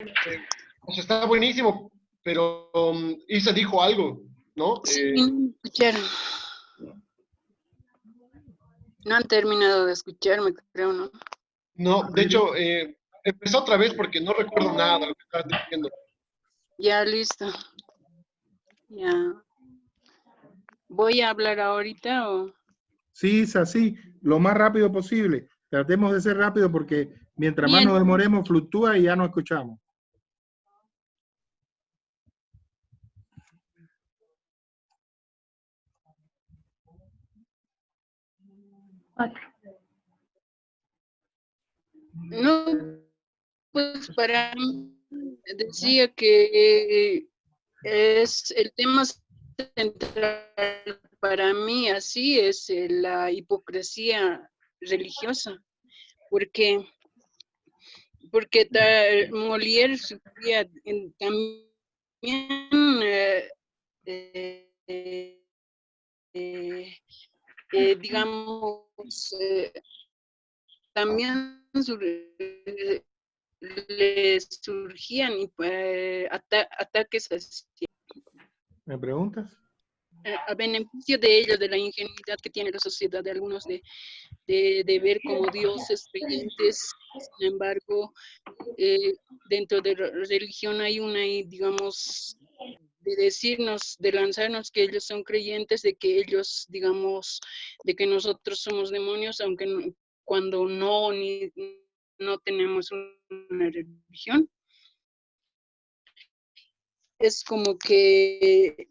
O sea, está buenísimo, pero Isa dijo algo, ¿no? Sí, no escucharon. No han terminado de escucharme, creo, ¿no? No, de hecho, empezó otra vez porque no recuerdo nada de lo que estabas diciendo. Ya, listo. Ya. ¿Voy a hablar ahorita o...? Sí, es así, lo más rápido posible. Tratemos de ser rápido porque mientras más Bien. nos demoremos, fluctúa y ya no escuchamos. No, pues para mí decía que es el tema central para mí, así es la hipocresía religiosa, porque Molière sufría también, eh, digamos, también le surgían ataques ¿Me preguntas? a beneficio de ellos, de la ingenuidad que tiene la sociedad de algunos de ver como dioses creyentes. Sin embargo, dentro de la religión hay una, digamos, de decirnos, de lanzarnos que ellos son creyentes, de que ellos, digamos, de que nosotros somos demonios, aunque cuando no tenemos una religión. Es como que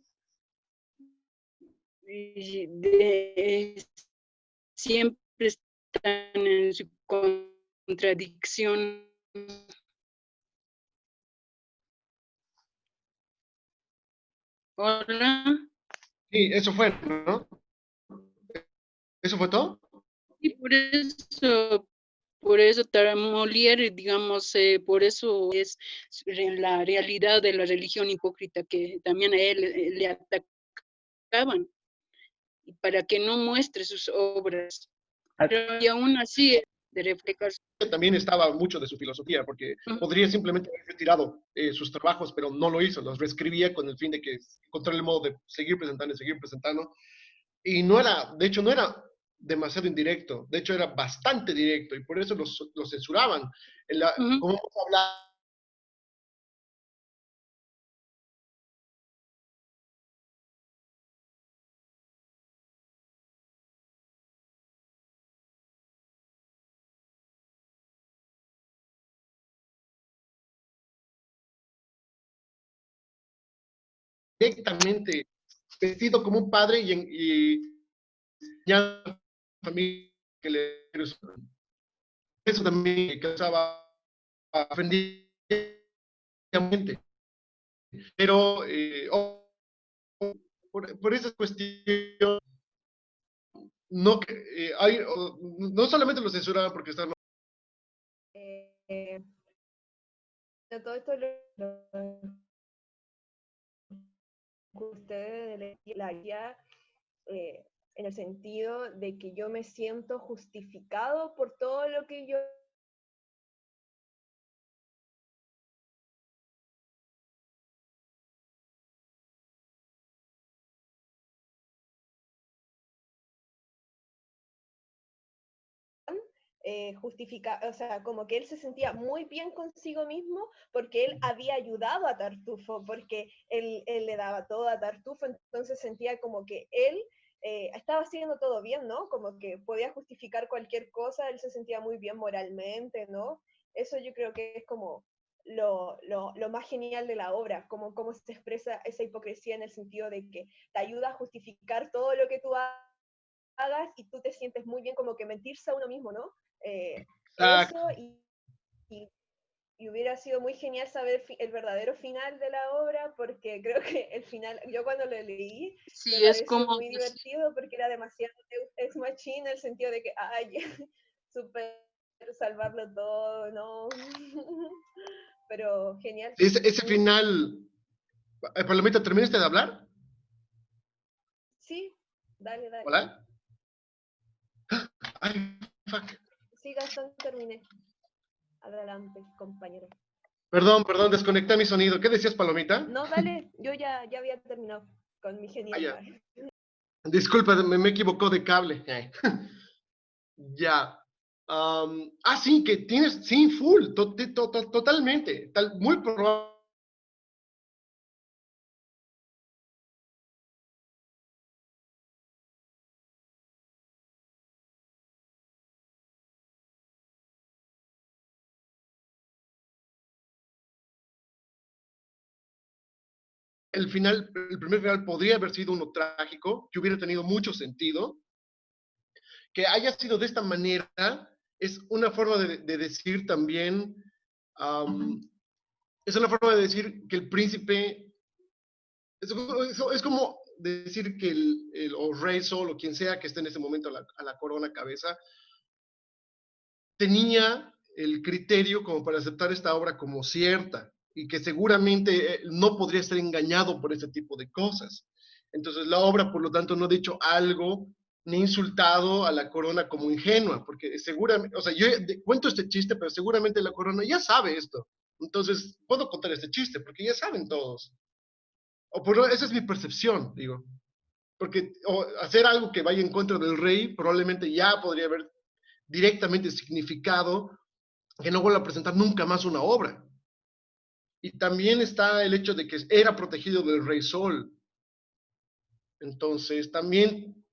siempre están en su contradicción. Hola. Sí, eso fue, ¿no? ¿Eso fue todo? Y por eso Molière, digamos, por eso es la realidad de la religión hipócrita que también a él le atacaban, para que no muestre sus obras. Pero y aún así, de reflejar. También estaba mucho de su filosofía, porque podría simplemente haber retirado sus trabajos, pero no lo hizo, los reescribía con el fin de que encontrar el modo de seguir presentando y seguir presentando. Y no era, de hecho, no era demasiado indirecto, de hecho era bastante directo, y por eso los censuraban. ¿Cómo vamos a hablar directamente vestido como un padre y ya familia que le eso también causaba ofendidamente, pero por esa cuestión no hay no solamente lo censuraban porque estaban todo esto lo ustedes de la guía, en el sentido de que yo me siento justificado por todo lo que yo justifica, o sea, como que él se sentía muy bien consigo mismo porque él había ayudado a Tartufo, porque él le daba todo a Tartufo, entonces sentía como que él estaba haciendo todo bien, ¿no? Como que podía justificar cualquier cosa, él se sentía muy bien moralmente, ¿no? Eso yo creo que es como lo más genial de la obra, como cómo se expresa esa hipocresía en el sentido de que te ayuda a justificar todo lo que tú hagas y tú te sientes muy bien, como que mentirse a uno mismo, ¿no? Eso y, y hubiera sido muy genial saber el verdadero final de la obra, porque creo que el final, yo cuando lo leí, Sí, me es pareció como muy divertido porque era demasiado ex machina en el sentido de que, ay, súper salvarlo todo, ¿no? Pero genial. ese final, Palomita, ¿terminaste de hablar? Sí, dale, dale. ¿Hola? Ay, fuck. Sí, Gastón, terminé. Adelante, compañero. Perdón, desconecté mi sonido. ¿Qué decías, Palomita? No, dale, yo ya había terminado con mi Ah, genial ya. par. Disculpa, me equivocó de cable. Ya. Sí, que tienes, sí, full, totalmente. Muy probable. El final, el primer final podría haber sido uno trágico, que hubiera tenido mucho sentido. Que haya sido de esta manera es una forma de decir también, es una forma de decir que el príncipe, es como decir que o rey Sol o quien sea que esté en ese momento a la corona cabeza, tenía el criterio como para aceptar esta obra como cierta y que seguramente no podría ser engañado por ese tipo de cosas. Entonces la obra, por lo tanto, no ha dicho algo ni insultado a la corona como ingenua, porque seguramente, o sea, yo cuento este chiste, pero seguramente la corona ya sabe esto. Entonces, puedo contar este chiste, porque ya saben todos. O por esa es mi percepción, digo. Porque hacer algo que vaya en contra del rey probablemente ya podría haber directamente significado que no vuelva a presentar nunca más una obra. Y también está el hecho de que era protegido del rey Sol. Entonces, también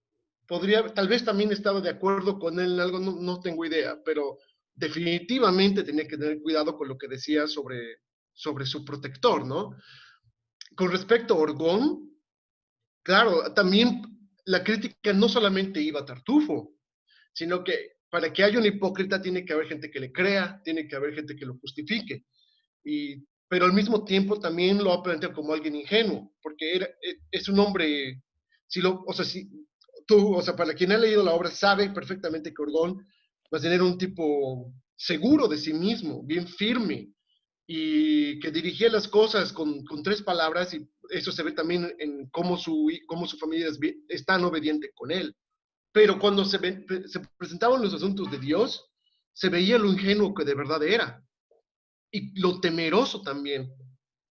tal vez también estaba de acuerdo con él en algo, no tengo idea, pero definitivamente tenía que tener cuidado con lo que decía sobre su protector, ¿no? Con respecto a Orgón, claro, también la crítica no solamente iba a Tartufo, sino que para que haya un hipócrita tiene que haber gente que le crea, tiene que haber gente que lo justifique. Pero al mismo tiempo también lo ha planteado como alguien ingenuo, porque es un hombre, si tú, o sea, para quien ha leído la obra sabe perfectamente que Orgón va a tener un tipo seguro de sí mismo, bien firme, y que dirigía las cosas con tres palabras, y eso se ve también en cómo su familia es tan obediente con él. Pero cuando se presentaban los asuntos de Dios, se veía lo ingenuo que de verdad era y lo temeroso también,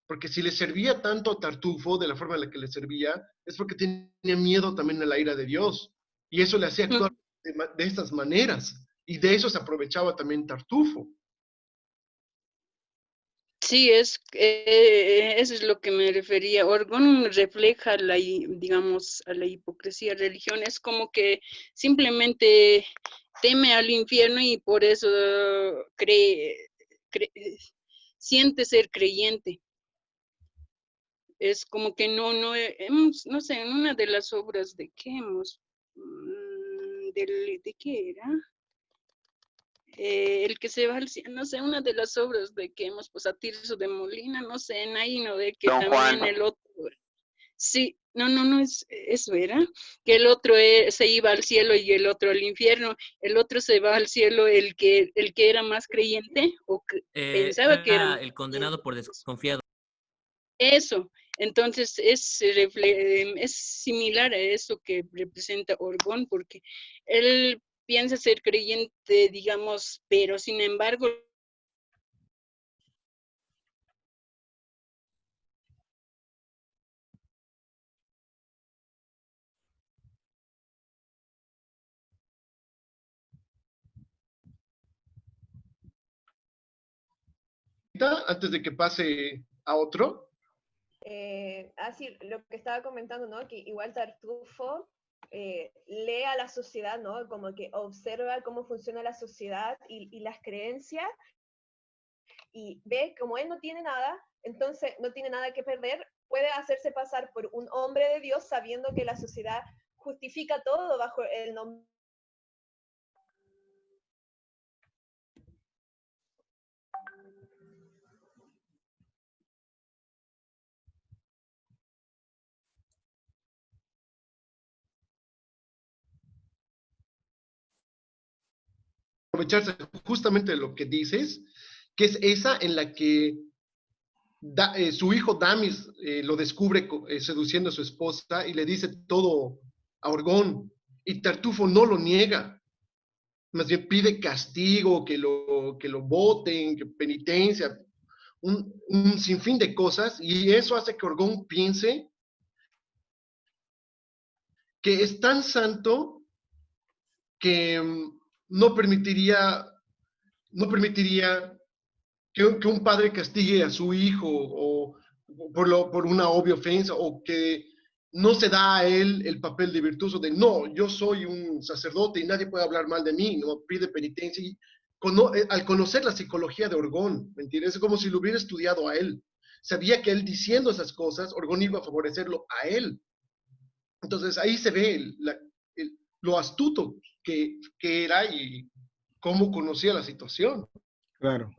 porque si le servía tanto a Tartufo de la forma en la que le servía, es porque tenía miedo también a la ira de Dios, y eso le hacía actuar de estas maneras, y de eso se aprovechaba también Tartufo. Sí, eso es lo que me refería. Orgón refleja digamos, a la hipocresía religión. Es como que simplemente teme al infierno y por eso siente ser creyente. Es como que no sé, en una de las obras de qué ¿de qué era? El que se va al cielo, no sé, una de las obras de que hemos, pues a Tirso de Molina, no sé, en ahí, ¿no? De que Don también Juan. el otro, sí, no es eso era, que el otro se iba al cielo y el otro al infierno, el otro se va al cielo, el que era más creyente, o pensaba que era más el condenado por desconfiado. eso. Entonces es similar a eso que representa Orgón, porque él piensa ser creyente, digamos, pero sin embargo Antes de que pase a otro. Así, lo que estaba comentando, ¿no? Que igual Tartufo lee a la sociedad, ¿no? Como que observa cómo funciona la sociedad y las creencias, y ve como él no tiene nada, entonces no tiene nada que perder, puede hacerse pasar por un hombre de Dios sabiendo que la sociedad justifica todo bajo el nombre. Aprovecharse justamente de lo que dices, que es esa en la que su hijo Damis lo descubre seduciendo a su esposa y le dice todo a Orgón, y Tartufo no lo niega, más bien pide castigo, que lo voten, que penitencia, un sinfín de cosas, y eso hace que Orgón piense que es tan santo que no permitiría, no permitiría que un padre castigue a su hijo o por una obvia ofensa, o que no se da a él el papel de virtuoso de no, yo soy un sacerdote y nadie puede hablar mal de mí, no pide penitencia. Y al conocer la psicología de Orgón, ¿me entiendes? Es como si lo hubiera estudiado a él. Sabía que él diciendo esas cosas, Orgón iba a favorecerlo a él. Entonces ahí se ve lo astuto que era y cómo conocía la situación. Claro.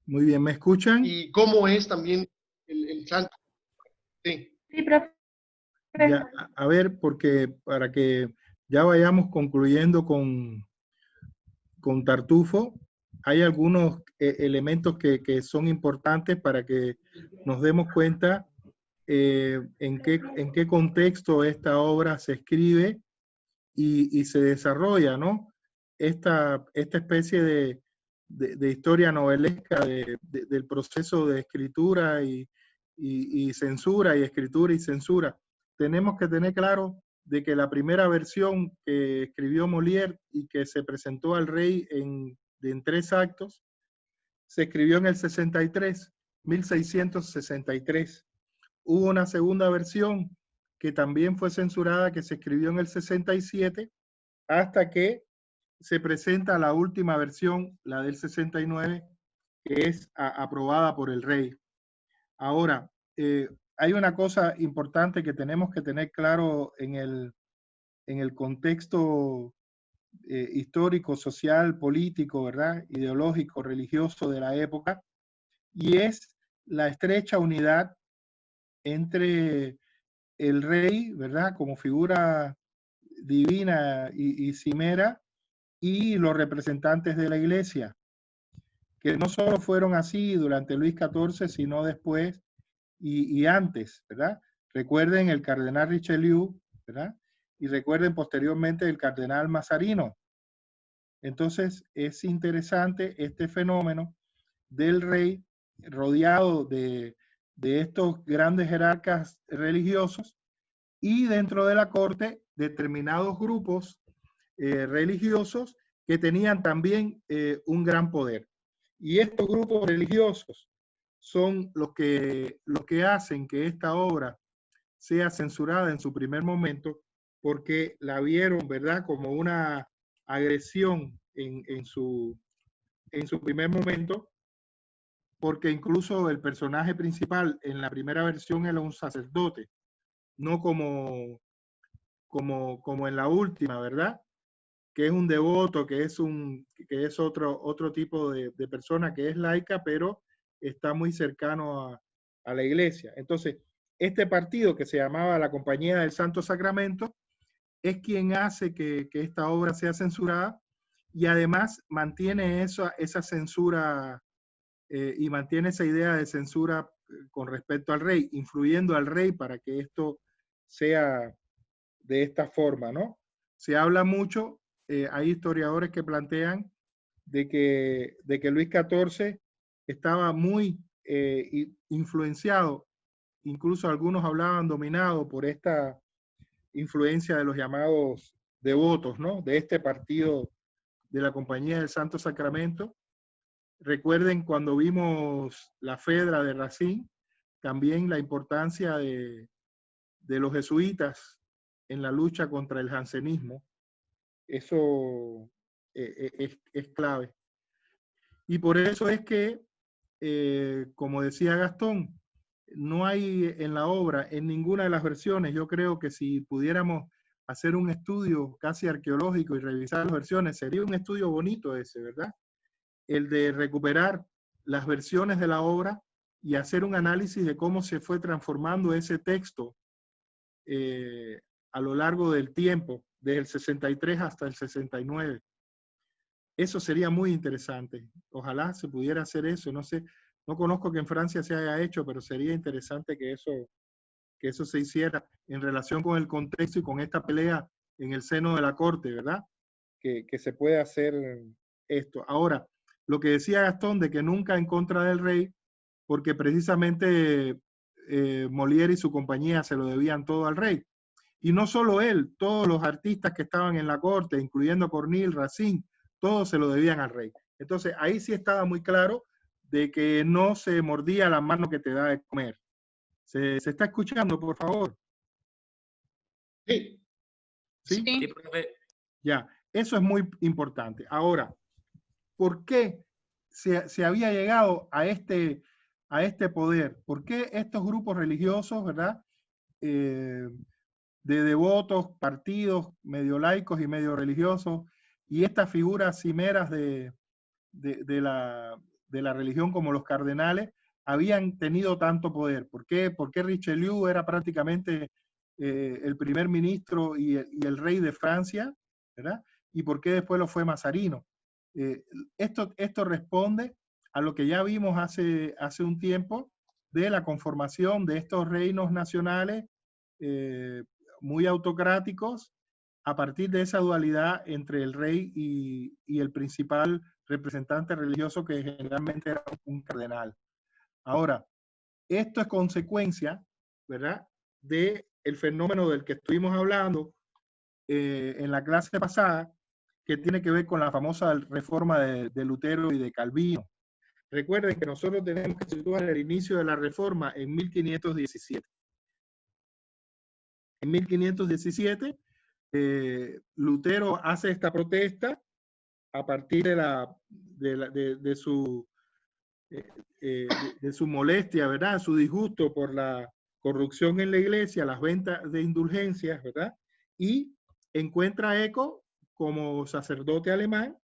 Muy bien, ¿me escuchan? Y cómo es también el santo. Sí. Sí, profe. Ya, a ver, porque para que ya vayamos concluyendo con Tartufo, hay algunos elementos que son importantes para que nos demos cuenta en qué contexto esta obra se escribe y se desarrolla, ¿no? Esta especie de historia novelesca del proceso de escritura y censura, y escritura y censura. Tenemos que tener claro de que la primera versión que escribió Molière y que se presentó al rey en 3 actos, se escribió en el 63, 1663. Hubo una segunda versión que también fue censurada, que se escribió en el 67, hasta que se presenta la última versión, la del 69, que es aprobada por el rey. Ahora, hay una cosa importante que tenemos que tener claro en el contexto histórico, social, político, ¿verdad? Ideológico, religioso de la época, y es la estrecha unidad entre el rey, ¿verdad? Como figura divina y cimera, y los representantes de la iglesia, que no solo fueron así durante Luis XIV, sino después y antes, ¿verdad? Recuerden el cardenal Richelieu, ¿verdad? Y recuerden posteriormente el cardenal Mazarino. Entonces es interesante este fenómeno del rey rodeado de estos grandes jerarcas religiosos, y dentro de la corte determinados grupos religiosos que tenían también un gran poder. Y estos grupos religiosos son los que hacen que esta obra sea censurada en su primer momento, porque la vieron, ¿verdad?, como una agresión en su primer momento, porque incluso el personaje principal en la primera versión era un sacerdote, no como en la última, ¿verdad? Que es un devoto, que es otro tipo de persona que es laica, pero está muy cercano a la iglesia. Entonces, este partido que se llamaba la Compañía del Santo Sacramento es quien hace que esta obra sea censurada, y además mantiene esa censura y mantiene esa idea de censura con respecto al rey, influyendo al rey para que esto sea de esta forma, ¿no? Se habla mucho, hay historiadores que plantean de que Luis XIV estaba muy influenciado, incluso algunos hablaban dominado por esta influencia de los llamados devotos, ¿no? De este partido de la Compañía del Santo Sacramento. Recuerden cuando vimos la Fedra de Racine, también la importancia de los jesuitas en la lucha contra el jansenismo. Eso es clave. Y por eso es que, como decía Gastón, no hay en la obra, en ninguna de las versiones, yo creo que si pudiéramos hacer un estudio casi arqueológico y revisar las versiones, sería un estudio bonito ese, ¿verdad? El de recuperar las versiones de la obra y hacer un análisis de cómo se fue transformando ese texto a lo largo del tiempo, desde el 63 hasta el 69. Eso sería muy interesante. Ojalá se pudiera hacer eso. No sé, no conozco que en Francia se haya hecho, pero sería interesante que eso se hiciera en relación con el contexto y con esta pelea en el seno de la corte, ¿verdad? Que se puede hacer esto. Ahora, lo que decía Gastón de que nunca en contra del rey, porque precisamente Molière y su compañía se lo debían todo al rey. Y no solo él, todos los artistas que estaban en la corte, incluyendo Corneille, Racine, todos se lo debían al rey. Entonces ahí sí estaba muy claro de que no se mordía la mano que te da de comer. ¿Se está escuchando, por favor? Sí. ¿Sí? Sí. Ya, eso es muy importante. Ahora, ¿por qué se había llegado a este poder? ¿Por qué estos grupos religiosos, verdad? De devotos, partidos, medio laicos y medio religiosos, y estas figuras cimeras de la religión como los cardenales, habían tenido tanto poder. ¿Por qué Richelieu era prácticamente el primer ministro y el rey de Francia, ¿verdad? ¿Y por qué después lo fue Mazarino? Esto responde a lo que ya vimos hace un tiempo de la conformación de estos reinos nacionales muy autocráticos a partir de esa dualidad entre el rey y el principal representante religioso, que generalmente era un cardenal. Ahora, esto es consecuencia, ¿verdad?, del fenómeno del que estuvimos hablando en la clase pasada, que tiene que ver con la famosa reforma de Lutero y de Calvino. Recuerden que nosotros tenemos que situar el inicio de la reforma en 1517. En 1517, Lutero hace esta protesta a partir de su molestia, ¿verdad? Su disgusto por la corrupción en la iglesia, las ventas de indulgencias, ¿verdad? Y encuentra eco como sacerdote alemán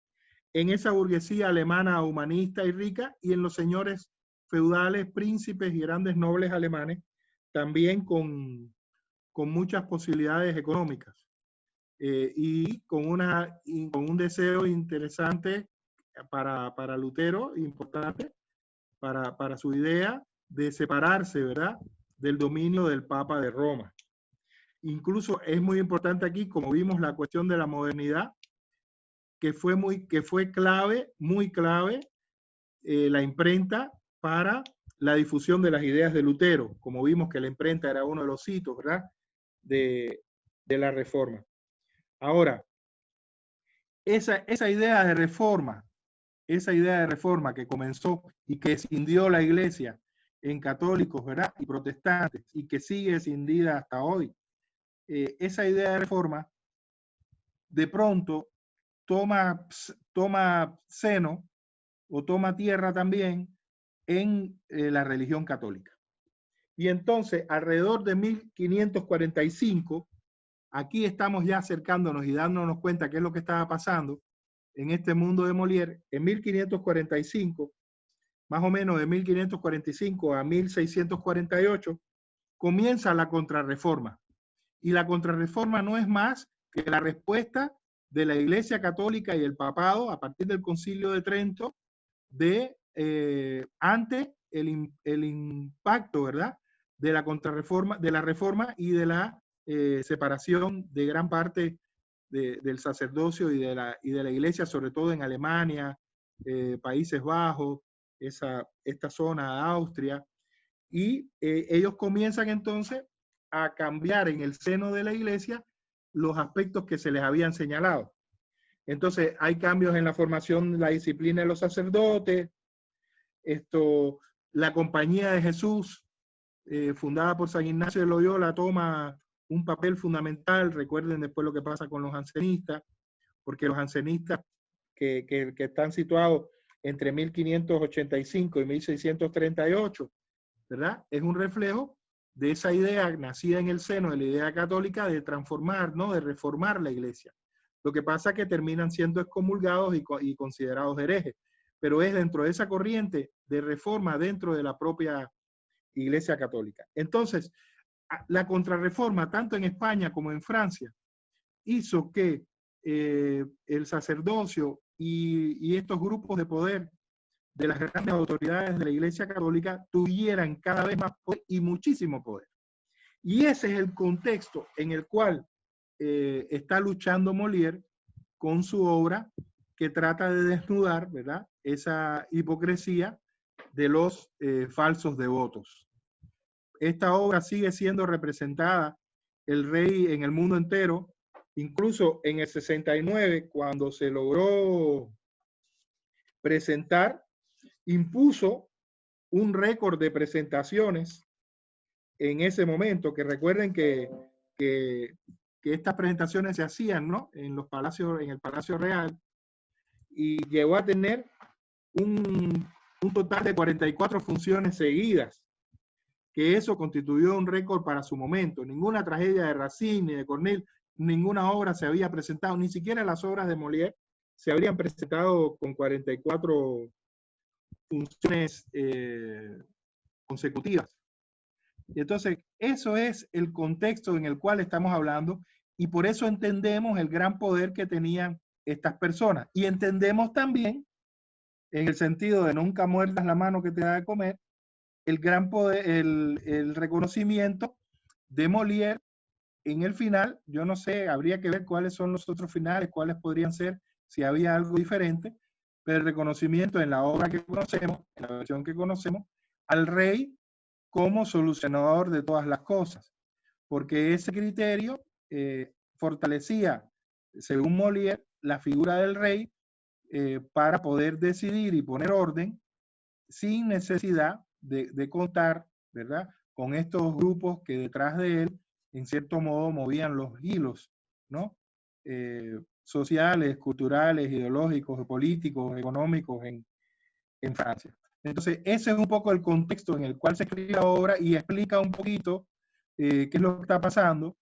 en esa burguesía alemana humanista y rica, y en los señores feudales, príncipes y grandes nobles alemanes, también con muchas posibilidades económicas. Y con un deseo interesante para Lutero, importante, para su idea de separarse, ¿verdad?, del dominio del Papa de Roma. Incluso es muy importante aquí, como vimos, la cuestión de la modernidad, que fue clave, muy clave, la imprenta para la difusión de las ideas de Lutero, como vimos que la imprenta era uno de los hitos, ¿verdad?, de la reforma. Ahora, esa idea de reforma que comenzó y que escindió la iglesia en católicos, ¿verdad?, y protestantes, y que sigue escindida hasta hoy, esa idea de reforma de pronto toma seno o toma tierra también en la religión católica. Y entonces, alrededor de 1545, aquí estamos ya acercándonos y dándonos cuenta qué es lo que estaba pasando en este mundo de Molière. En 1545, más o menos de 1545 a 1648, comienza la Contrarreforma. Y la Contrarreforma no es más que la respuesta de la Iglesia Católica y el Papado a partir del Concilio de Trento ante el impacto, ¿verdad?, de la Contrarreforma, de la Reforma y de la separación de gran parte del sacerdocio y de la iglesia, sobre todo en Alemania, Países Bajos, esta zona, Austria, y ellos comienzan entonces a cambiar en el seno de la iglesia los aspectos que se les habían señalado. Entonces hay cambios en la formación, la disciplina de los sacerdotes, la Compañía de Jesús, fundada por San Ignacio de Loyola, toma un papel fundamental. Recuerden después lo que pasa con los jansenistas, porque los jansenistas que están situados entre 1585 y 1638, ¿verdad?, es un reflejo de esa idea nacida en el seno de la idea católica de transformar, ¿no?, de reformar la iglesia. Lo que pasa es que terminan siendo excomulgados y considerados herejes, pero es dentro de esa corriente de reforma dentro de la propia Iglesia Católica. Entonces, la Contrarreforma, tanto en España como en Francia, hizo que el sacerdocio y estos grupos de poder de las grandes autoridades de la Iglesia Católica tuvieran cada vez más poder y muchísimo poder. Y ese es el contexto en el cual está luchando Molière con su obra, que trata de desnudar, ¿verdad?, esa hipocresía de los falsos devotos. Esta obra sigue siendo representada el rey en el mundo entero, incluso en el 69, cuando se logró presentar, impuso un récord de presentaciones en ese momento, que recuerden que estas presentaciones se hacían, ¿no?, en los palacios, en el Palacio Real, y llegó a tener un total de 44 funciones seguidas, que eso constituyó un récord para su momento. Ninguna tragedia de Racine ni de Corneille, ninguna obra se había presentado, ni siquiera las obras de Molière se habrían presentado con 44 funciones consecutivas. Y entonces, eso es el contexto en el cual estamos hablando, y por eso entendemos el gran poder que tenían estas personas. Y entendemos también, en el sentido de nunca muerdas la mano que te da de comer, el gran poder, el reconocimiento de Molière en el final. Yo no sé, habría que ver cuáles son los otros finales, cuáles podrían ser, si había algo diferente, pero el reconocimiento en la obra que conocemos, en la versión que conocemos, al rey como solucionador de todas las cosas, porque ese criterio fortalecía, según Molière, la figura del rey para poder decidir y poner orden sin necesidad de contar, ¿verdad?, con estos grupos que detrás de él, en cierto modo, movían los hilos, ¿no?, sociales, culturales, ideológicos, políticos, económicos en Francia. Entonces, ese es un poco el contexto en el cual se escribe la obra y explica un poquito qué es lo que está pasando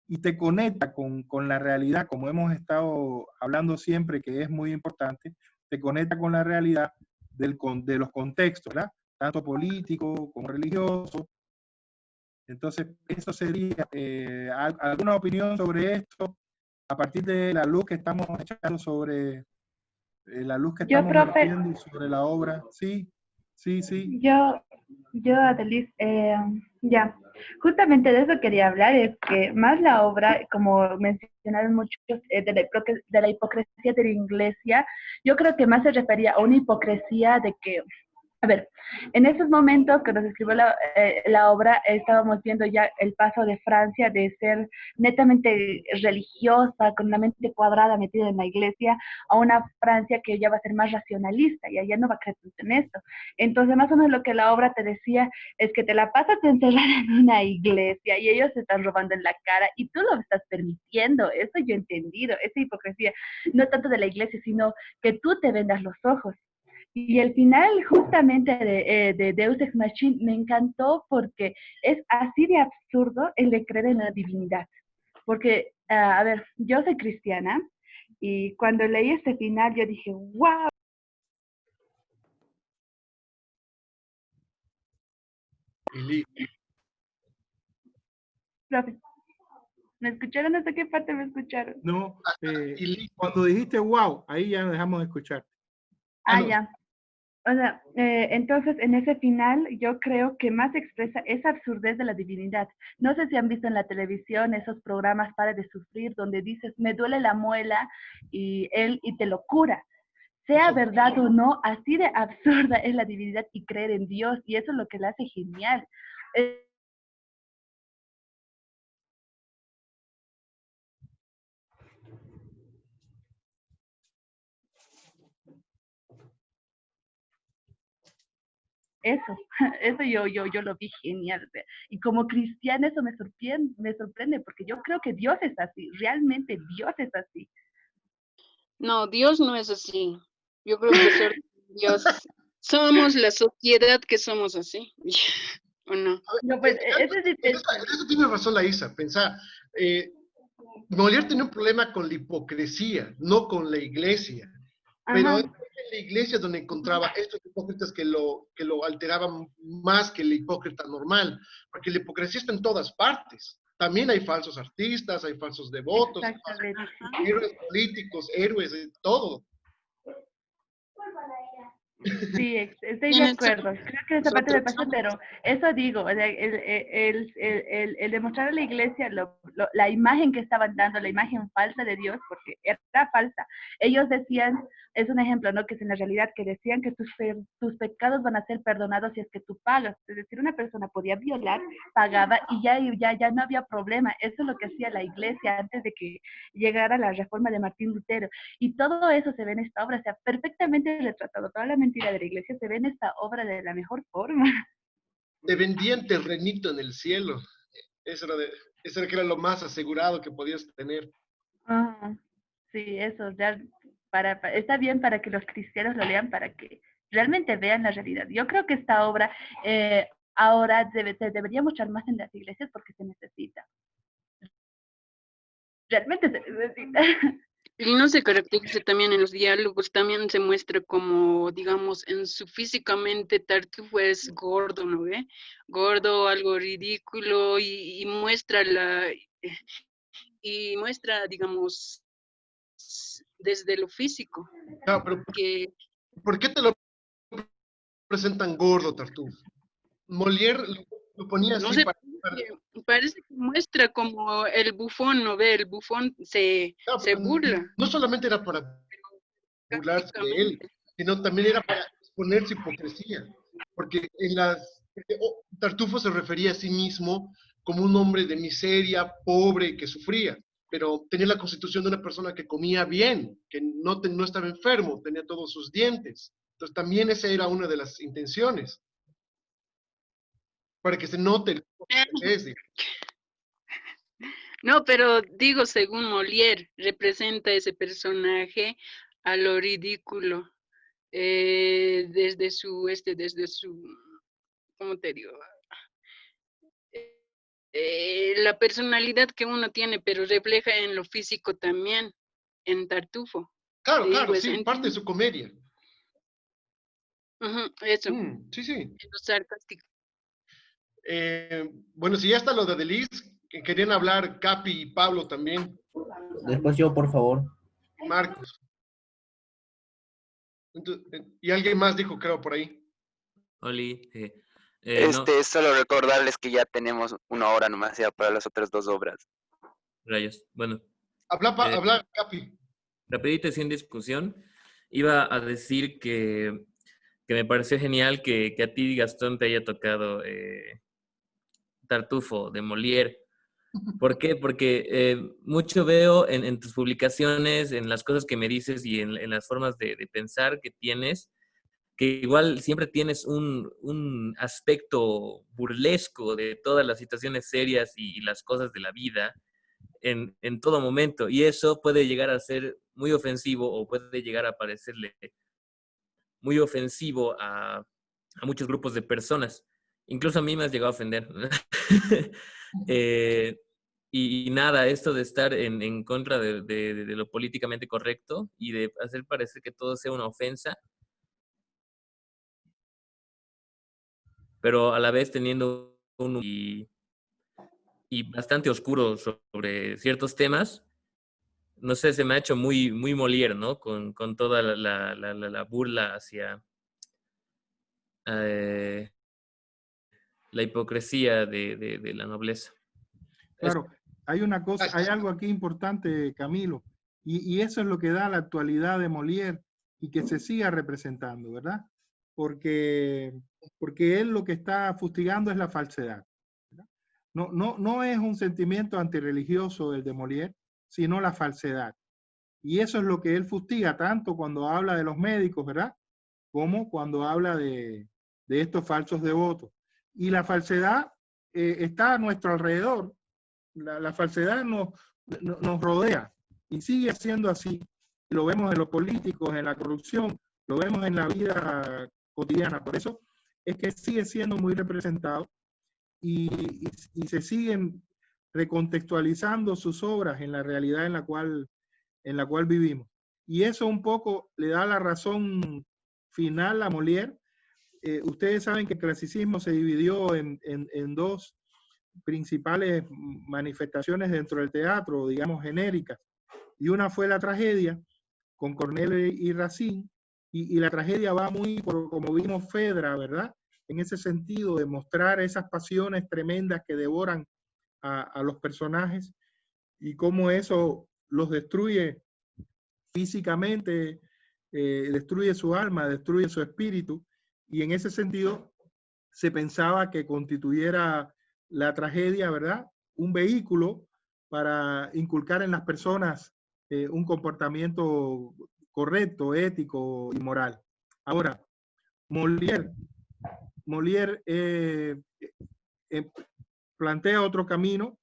y te conecta con la realidad, como hemos estado hablando siempre, que es muy importante, te conecta con la realidad de los contextos, ¿verdad?, tanto político como religioso. Entonces, eso sería alguna opinión sobre esto, a partir de la luz que estamos echando sobre la luz que estamos vertiendo sobre la obra. Sí, sí, sí. Adelis, ya, justamente de eso quería hablar, es que más la obra, como mencionaron muchos, de la hipocresía de la iglesia, yo creo que más se refería a una hipocresía de que, a ver, en esos momentos que nos escribió la obra, estábamos viendo ya el paso de Francia de ser netamente religiosa, con una mente cuadrada metida en la iglesia, a una Francia que ya va a ser más racionalista, y ya no va a creer en esto. Entonces, más o menos lo que la obra te decía es que te la pasas encerrada en una iglesia y ellos se están robando en la cara y tú lo estás permitiendo. Eso yo he entendido, esa hipocresía, no tanto de la iglesia, sino que tú te vendas los ojos. Y el final justamente de Deus Ex Machina me encantó porque es así de absurdo el de creer en la divinidad. Porque, a ver, yo soy cristiana y cuando leí este final yo dije, wow. Profe, ¿me escucharon? ¿Hasta qué parte me escucharon? No, cuando dijiste wow, ahí ya dejamos de escuchar. No. Ya. O sea, entonces en ese final yo creo que más expresa esa absurdez de la divinidad. No sé si han visto en la televisión esos programas Para de Sufrir, donde dices, me duele la muela y te lo cura. Sea verdad o no, así de absurda es la divinidad y creer en Dios, y eso es lo que la hace genial. Eso yo lo vi genial. Y como cristiana eso me sorprende, porque yo creo que Dios es así, realmente Dios es así. No, Dios no es así. Yo creo que Dios, somos la sociedad que somos así. ¿O no? No, pues, eso tiene razón la Isa. Pensá, Molière tenía un problema con la hipocresía, no con la iglesia. Pero en la iglesia donde encontraba estos hipócritas que lo alteraban más que el hipócrita normal, porque la hipocresía está en todas partes. También hay falsos artistas, hay falsos devotos, héroes políticos, héroes de todo. Sí, estoy de Tienes acuerdo. Creo que esa parte me nosotros pasa, somos. pero eso digo, o sea, el demostrar a la iglesia la imagen que estaban dando, la imagen falsa de Dios, porque era falsa. Ellos decían, es un ejemplo, ¿no? Que es en la realidad, que decían que tus pecados van a ser perdonados si es que tú pagas. Es decir, una persona podía violar, pagaba y ya no había problema. Eso es lo que hacía la iglesia antes de que llegara la reforma de Martín Lutero. Y todo eso se ve en esta obra, o sea, perfectamente retratado, toda la mentira de la iglesia se ve en esta obra de la mejor forma. Te vendían terrenito en el cielo. Eso era, eso era que era lo más asegurado que podías tener. Ah, sí, eso, ya, está bien para que los cristianos lo lean, para que realmente vean la realidad. Yo creo que esta obra ahora se debería mostrar más en las iglesias porque se necesita. Realmente se necesita. Y no se caracteriza también en los diálogos, también se muestra como, digamos, en su físicamente Tartufo es gordo, ¿no ve? Gordo, algo ridículo, y muestra y muestra, digamos, desde lo físico, Claro, pero que ¿por qué te lo presentan gordo, Tartufo? Molière lo ponía no así sé, para parece que muestra como el bufón, ¿no ve? El bufón claro, se pero burla no solamente era para burlarse de él, gráficamente. sino también era para exponer su hipocresía. Porque Tartufo se refería a sí mismo como un hombre de miseria, pobre, que sufría, pero tenía la constitución de una persona que comía bien, que no estaba enfermo, tenía todos sus dientes. Entonces también esa era una de las intenciones, para que se note el que es. No, pero digo, según Molière, representa ese personaje a lo ridículo, desde su, ¿cómo te digo? La personalidad que uno tiene, pero refleja en lo físico también, en Tartufo. Claro, Te digo, claro, eso, sí, parte de su comedia. eso, Sí, sí. en lo sarcástico. Bueno, si ya está lo de Delis, que querían hablar Capi y Pablo también, Después yo, por favor. y Marcos. Y alguien más dijo, creo, por ahí. Oli, no, Solo recordarles que ya tenemos 1 hora nomás ya para las otras 2 obras. rayos. Bueno, Habla Capi. rapidito y sin discusión, iba a decir que me pareció genial que a ti, Gastón, te haya tocado Tartufo de Molière. ¿Por qué? Porque mucho veo en tus publicaciones, en las cosas que me dices y en las formas de pensar que tienes, que igual siempre tienes un aspecto burlesco de todas las situaciones serias y las cosas de la vida en todo momento. Y eso puede llegar a ser muy ofensivo o puede llegar a parecerle muy ofensivo a muchos grupos de personas. Incluso a mí me has llegado a ofender. eh, y nada, esto de estar en contra de lo políticamente correcto y de hacer parecer que todo sea una ofensa, pero a la vez teniendo y bastante oscuro sobre ciertos temas, no sé, se me ha hecho muy, muy Molière, ¿no? Con toda la burla hacia eh, la hipocresía de la nobleza. Claro, hay una cosa, hay algo aquí importante, Camilo, y eso es lo que da la actualidad de Molière y que se siga representando, ¿verdad? Porque él lo que está fustigando es la falsedad, ¿verdad? No es un sentimiento antirreligioso el de Molière, sino la falsedad. Y eso es lo que él fustiga tanto cuando habla de los médicos, ¿verdad? Como cuando habla de estos falsos devotos. Y la falsedad está a nuestro alrededor. La falsedad nos rodea y sigue siendo así. Lo vemos en los políticos, en la corrupción, lo vemos en la vida cotidiana. Por eso es que sigue siendo muy representado y se siguen recontextualizando sus obras en la realidad en la cual vivimos. Y eso un poco le da la razón final a Molière. Ustedes saben que el clasicismo se dividió en dos principales manifestaciones dentro del teatro, digamos genéricas. Y una fue la tragedia con Corneille y Racine, y la tragedia va muy por como vimos Fedra, ¿verdad? En ese sentido de mostrar esas pasiones tremendas que devoran a los personajes y cómo eso los destruye físicamente, destruye su alma, destruye su espíritu, y en ese sentido se pensaba que constituyera la tragedia, ¿verdad? Un vehículo para inculcar en las personas un comportamiento correcto, ético y moral. Ahora, Molière plantea otro camino,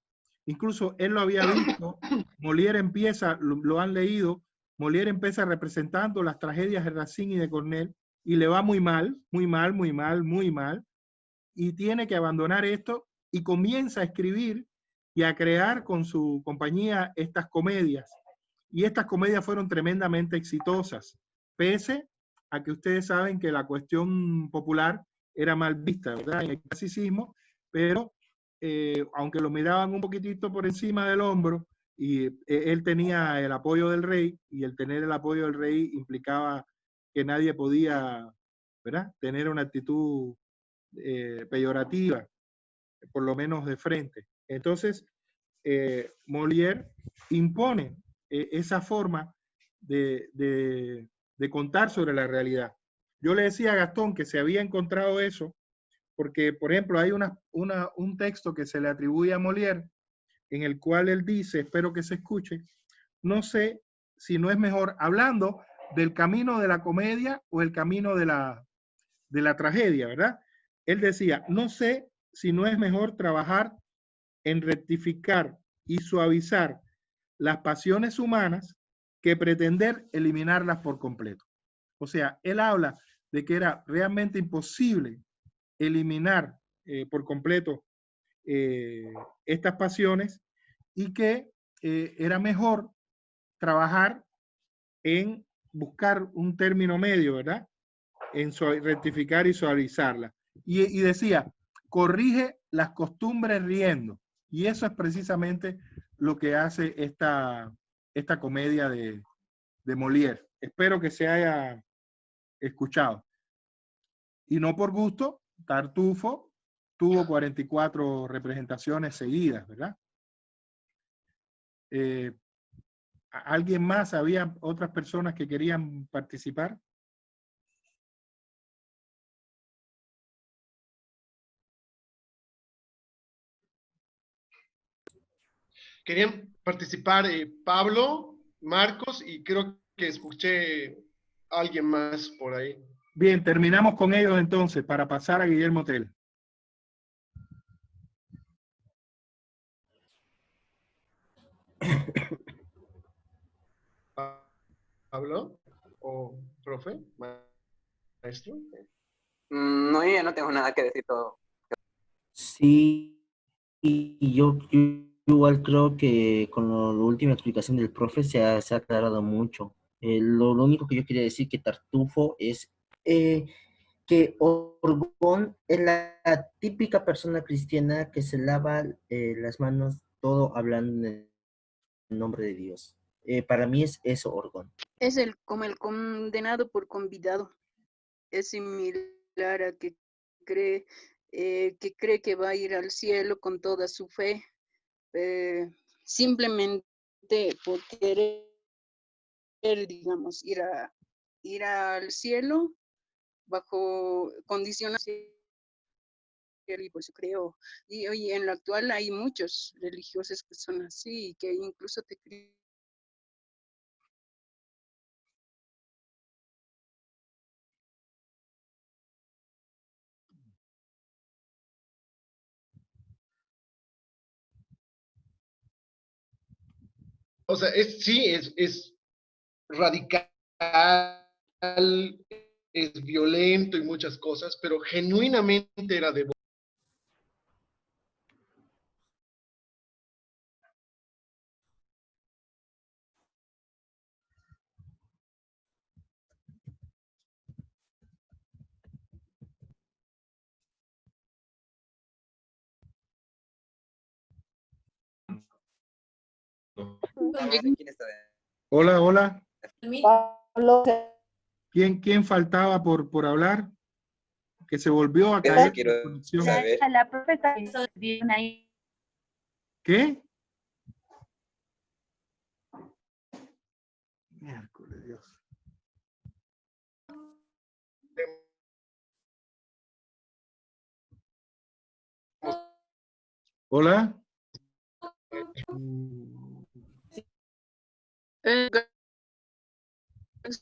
incluso él lo había visto, Molière empieza, lo han leído, Molière empieza representando las tragedias de Racine y de Corneille y le va muy mal, muy mal, muy mal, muy mal, y tiene que abandonar esto y comienza a escribir y a crear con su compañía estas comedias. Y estas comedias fueron tremendamente exitosas, pese a que ustedes saben que la cuestión popular era mal vista, ¿verdad? En el clasicismo, pero aunque lo miraban un poquitito por encima del hombro, y él tenía el apoyo del rey, y el tener el apoyo del rey implicaba que nadie podía, ¿verdad?, tener una actitud peyorativa, por lo menos de frente. Entonces, Molière impone esa forma de contar sobre la realidad. Yo le decía a Gastón que se había encontrado eso, porque, por ejemplo, hay un texto que se le atribuye a Molière, en el cual él dice, espero que se escuche, no sé si no es mejor, hablando del camino de la comedia o el camino de la tragedia, ¿verdad? Él decía, no sé si no es mejor trabajar en rectificar y suavizar las pasiones humanas que pretender eliminarlas por completo. O sea, él habla de que era realmente imposible eliminar por completo estas pasiones y que era mejor trabajar en buscar un término medio, ¿verdad? En rectificar y suavizarla. Y decía, corrige las costumbres riendo. Y eso es precisamente lo que hace esta comedia de Molière. Espero que se haya escuchado. Y no por gusto, Tartufo tuvo 44 representaciones seguidas, ¿verdad? ¿Alguien más? ¿Había otras personas que querían participar? Querían participar Pablo, Marcos y creo que escuché a alguien más por ahí. Bien, terminamos con ellos entonces para pasar a Guillermo Tell. ¿Pablo? ¿O profe? ¿Maestro? No, yo ya no tengo nada que decir todo. Sí, y yo igual creo que con la última explicación del profe se ha aclarado mucho. Lo único que yo quería decir que Tartufo es que Orgón es la típica persona cristiana que se lava las manos todo hablando en el nombre de Dios. Para mí es eso, Orgón. Es como el condenado por convidado. Es similar a que cree que va a ir al cielo con toda su fe, simplemente por querer, digamos, ir al cielo bajo condiciones, y por eso creo. Y hoy en lo actual hay muchos religiosos que son así y que incluso te O sea, sí, es radical, es violento y muchas cosas, pero genuinamente era de... Hola, hola. Pablo, ¿Quién faltaba por hablar? Que se volvió a Eso caer quiero la conexión. saber. La profesora bien ahí. ¿Qué? Miércoles, Dios. Hola.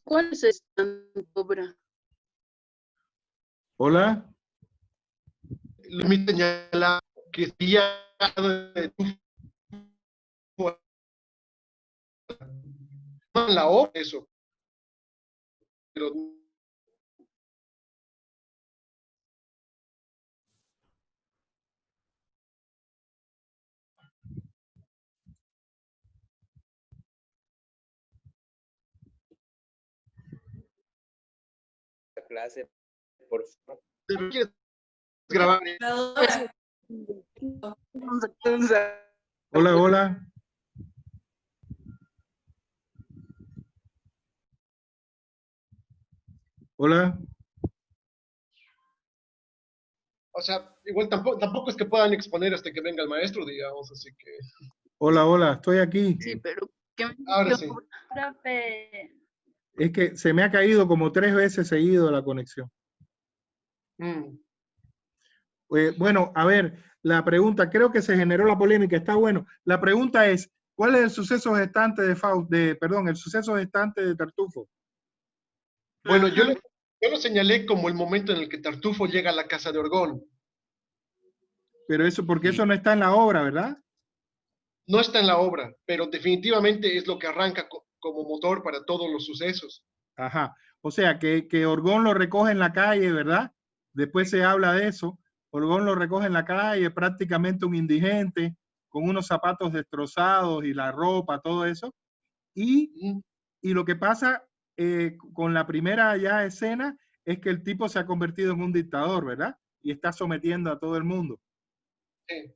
¿Cuál es esta obra? Hola. Me señala que sí ya en la obra eso, pero La clase, por favor. ¿te quieres grabar? Hola, hola. Hola. O sea, igual tampoco es que puedan exponer hasta que venga el maestro, digamos, así que Hola, hola. Estoy aquí. Sí, pero ¿qué me ahora sí. Profe, Es que se me ha caído como 3 veces seguido la conexión. Mm. Bueno, a ver, la pregunta, creo que se generó la polémica, está bueno. La pregunta es, ¿cuál es el suceso gestante el suceso gestante de Tartufo? Bueno, yo Ajá. lo señalé como el momento en el que Tartufo llega a la casa de Orgón. Pero eso, porque Sí. eso no está en la obra, ¿verdad? No está en la obra, pero definitivamente es lo que arranca como motor para todos los sucesos. Ajá. O sea, que Orgón lo recoge en la calle, ¿verdad? Después se habla de eso. Orgón lo recoge en la calle, prácticamente un indigente, con unos zapatos destrozados y la ropa, todo eso. Y, Mm. y lo que pasa con la primera ya escena es que el tipo se ha convertido en un dictador, ¿verdad? Y está sometiendo a todo el mundo. Sí,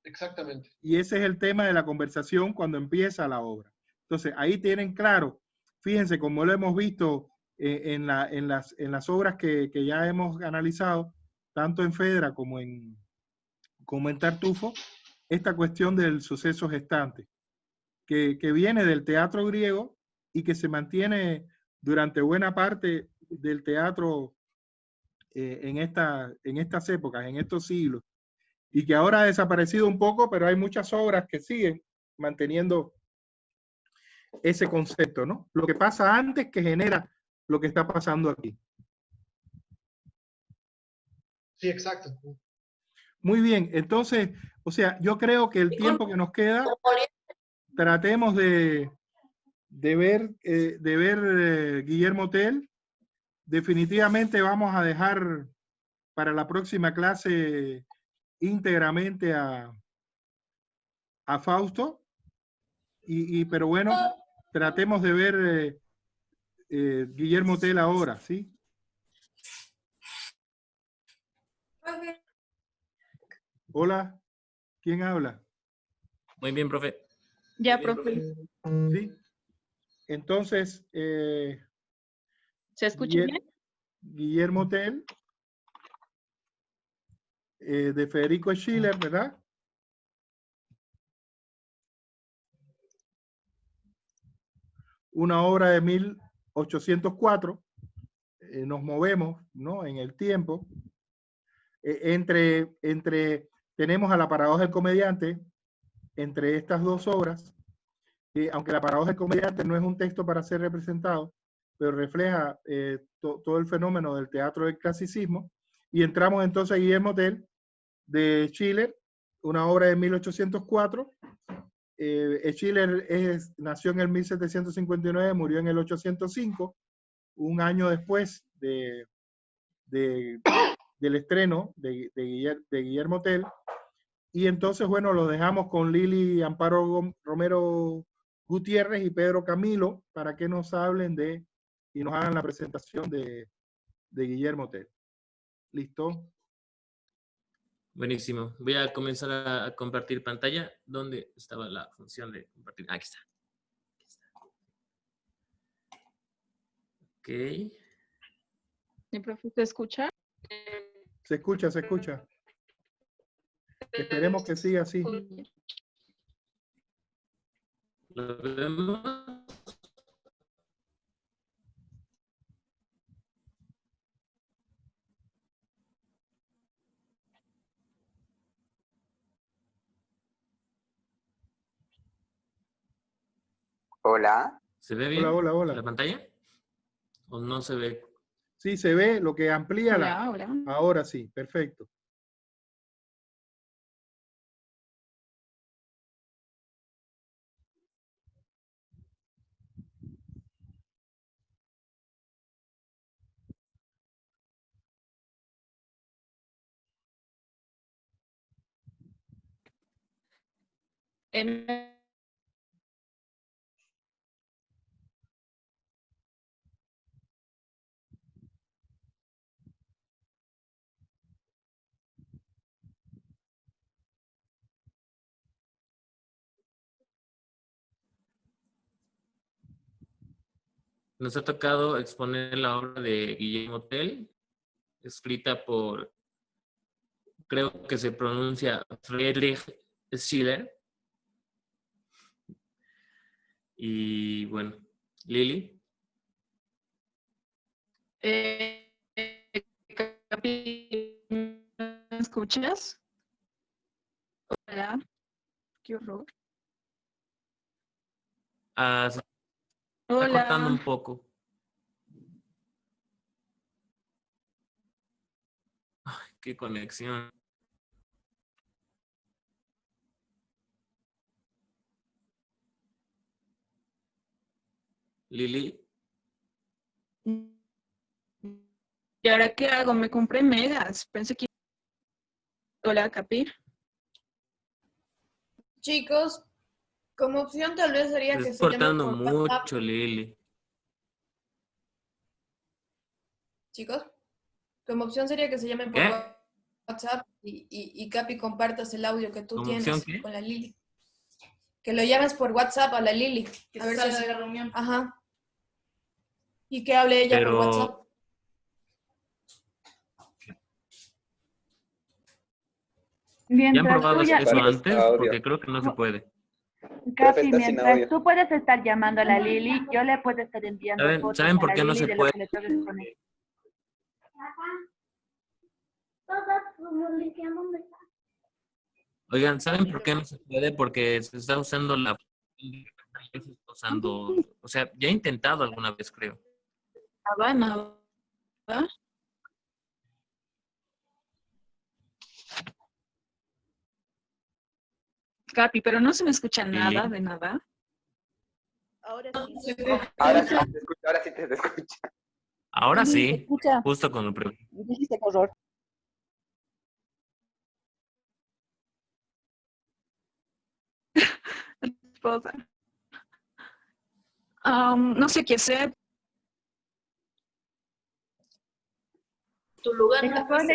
exactamente. Y ese es el tema de la conversación cuando empieza la obra. Entonces, ahí tienen claro, fíjense, como lo hemos visto en las obras que ya hemos analizado, tanto en Fedra como en Tartufo, esta cuestión del suceso gestante, que viene del teatro griego y que se mantiene durante buena parte del teatro en estas épocas, en estos siglos, y que ahora ha desaparecido un poco, pero hay muchas obras que siguen manteniendo ese concepto, ¿no? Lo que pasa antes que genera lo que está pasando aquí. Sí, exacto. Muy bien, entonces, o sea, yo creo que el tiempo que nos queda, tratemos de ver Guillermo Tell. Definitivamente vamos a dejar para la próxima clase íntegramente a Fausto, pero bueno, tratemos de ver Guillermo Tell ahora, ¿sí? Hola, ¿quién habla? Muy bien, profe. Ya, profe. Sí. Entonces, ¿Se escucha bien? Guillermo Tell, de Federico Schiller, ¿verdad? Una obra de 1804. Nos movemos, ¿no? En el tiempo. Tenemos a La paradoja del comediante entre estas dos obras, aunque La paradoja del comediante no es un texto para ser representado, pero refleja todo el fenómeno del teatro del clasicismo. Y entramos entonces a Guillermo Tell, de Schiller, una obra de 1804. Schiller nació en el 1759, murió en el 805, un año después del estreno de Guillermo Tell. Y entonces, bueno, lo dejamos con Lili Amparo Romero Gutiérrez y Pedro Camilo para que nos hablen y nos hagan la presentación de Guillermo Tell. ¿Listo? Buenísimo. Voy a comenzar a compartir pantalla. ¿Dónde estaba la función de compartir? Aquí está. Ok. ¿El profe se escucha? Se escucha, se escucha. Esperemos que siga así. ¿Lo vemos? Hola. ¿Se ve bien Hola, hola, la hola. pantalla? ¿O no se ve? Sí, se ve lo que amplía la... Hola, hola. Ahora sí, perfecto. En- Nos ha tocado exponer la obra de Guillermo Tell, escrita por, creo que se pronuncia Friedrich Schiller. Y bueno, Lili. Capi, ¿me escuchas? Hola, qué horror. Se está cortando un Hola. poco. Ay, qué conexión. Lili. ¿Y ahora qué hago? Me compré megas. Pensé que... Hola, Capi. Chicos, como opción tal vez sería Se que está se llame cortando por WhatsApp. mucho, Lili. Chicos, como opción sería que se llamen por ¿Qué? WhatsApp y Capi compartas el audio que tú ¿Como opción tienes qué? con la Lili. Que lo llames por WhatsApp a la Lili. Que A ver salga si... de la reunión. Ajá. Y que hable ella por WhatsApp. Pero ¿ya han Mientras probado tú ya, eso Profe, está antes? audio. Porque creo que no se puede. Profe, Capi, está sin mientras audio. tú puedes estar llamando a la Lili, yo le puedo estar enviando fotos ¿Saben a por la qué no Lili se de lo puede? que le tengo que exponer. Oigan, ¿saben por qué no se puede? Porque se está usando la... se está usando... O sea, ya he intentado alguna vez, creo. Habana, ¿verdad? Capi, pero no se me escucha Lili. nada de nada. Ahora sí. Ahora sí te escucho, ahora sí te escucho. Ahora Lili, ¿te sí, escucha? justo cuando pregunto. Dijiste horror. Esposa. No sé qué hacer. Tu lugar, Expone,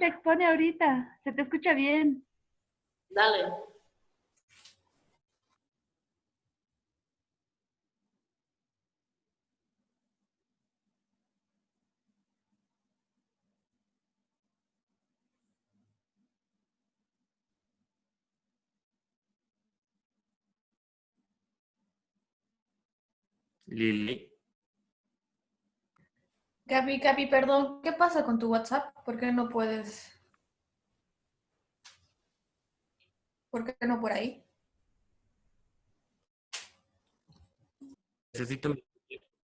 expone ahorita. Se te escucha bien. Dale. Lili. Capi, perdón. ¿Qué pasa con tu WhatsApp? ¿Por qué no puedes? ¿Por qué no por ahí?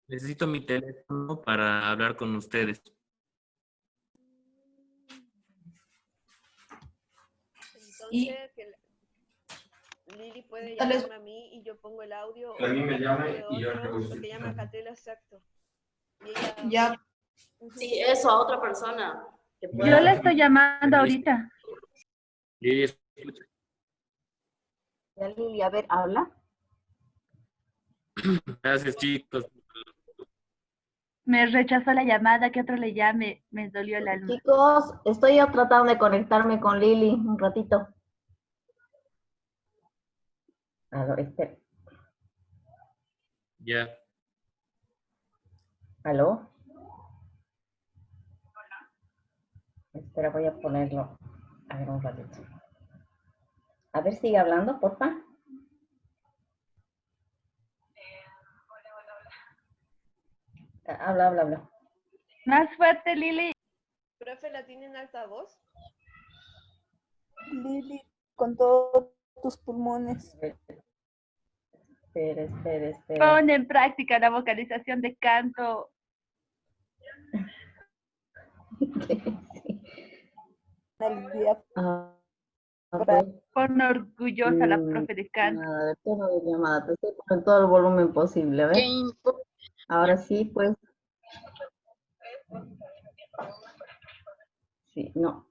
Necesito mi teléfono para hablar con ustedes. Entonces, que Lili puede Tal vez- llamarme a mí y yo pongo el audio, Que a mí me llame de y yo le otro, busco. porque llama a Catela, exacto. Y ella... Ya. Ujú. Sí, eso, a otra persona. Que Yo pueda. le estoy llamando ahorita. Lili, escucha. Ya, Lili, a ver, habla. Gracias, chicos. Me rechazó la llamada, que otro le llame. Me dolió el alma. Chicos, estoy tratando de conectarme con Lili un ratito. A ver, espera. Ya. ¿Aló? Espera, voy a ponerlo. A ver un ratito. A ver, sigue hablando, porfa. Habla. Más fuerte, Lili. Profe, ¿la tiene en altavoz? Lili, con todos tus pulmones. Espera. Pon en práctica la vocalización de canto. El día Pon orgullosa la profe de canto. Nada, de tono de llamada, te estoy con todo el volumen posible, a ver. Ahora sí, pues. Sí, no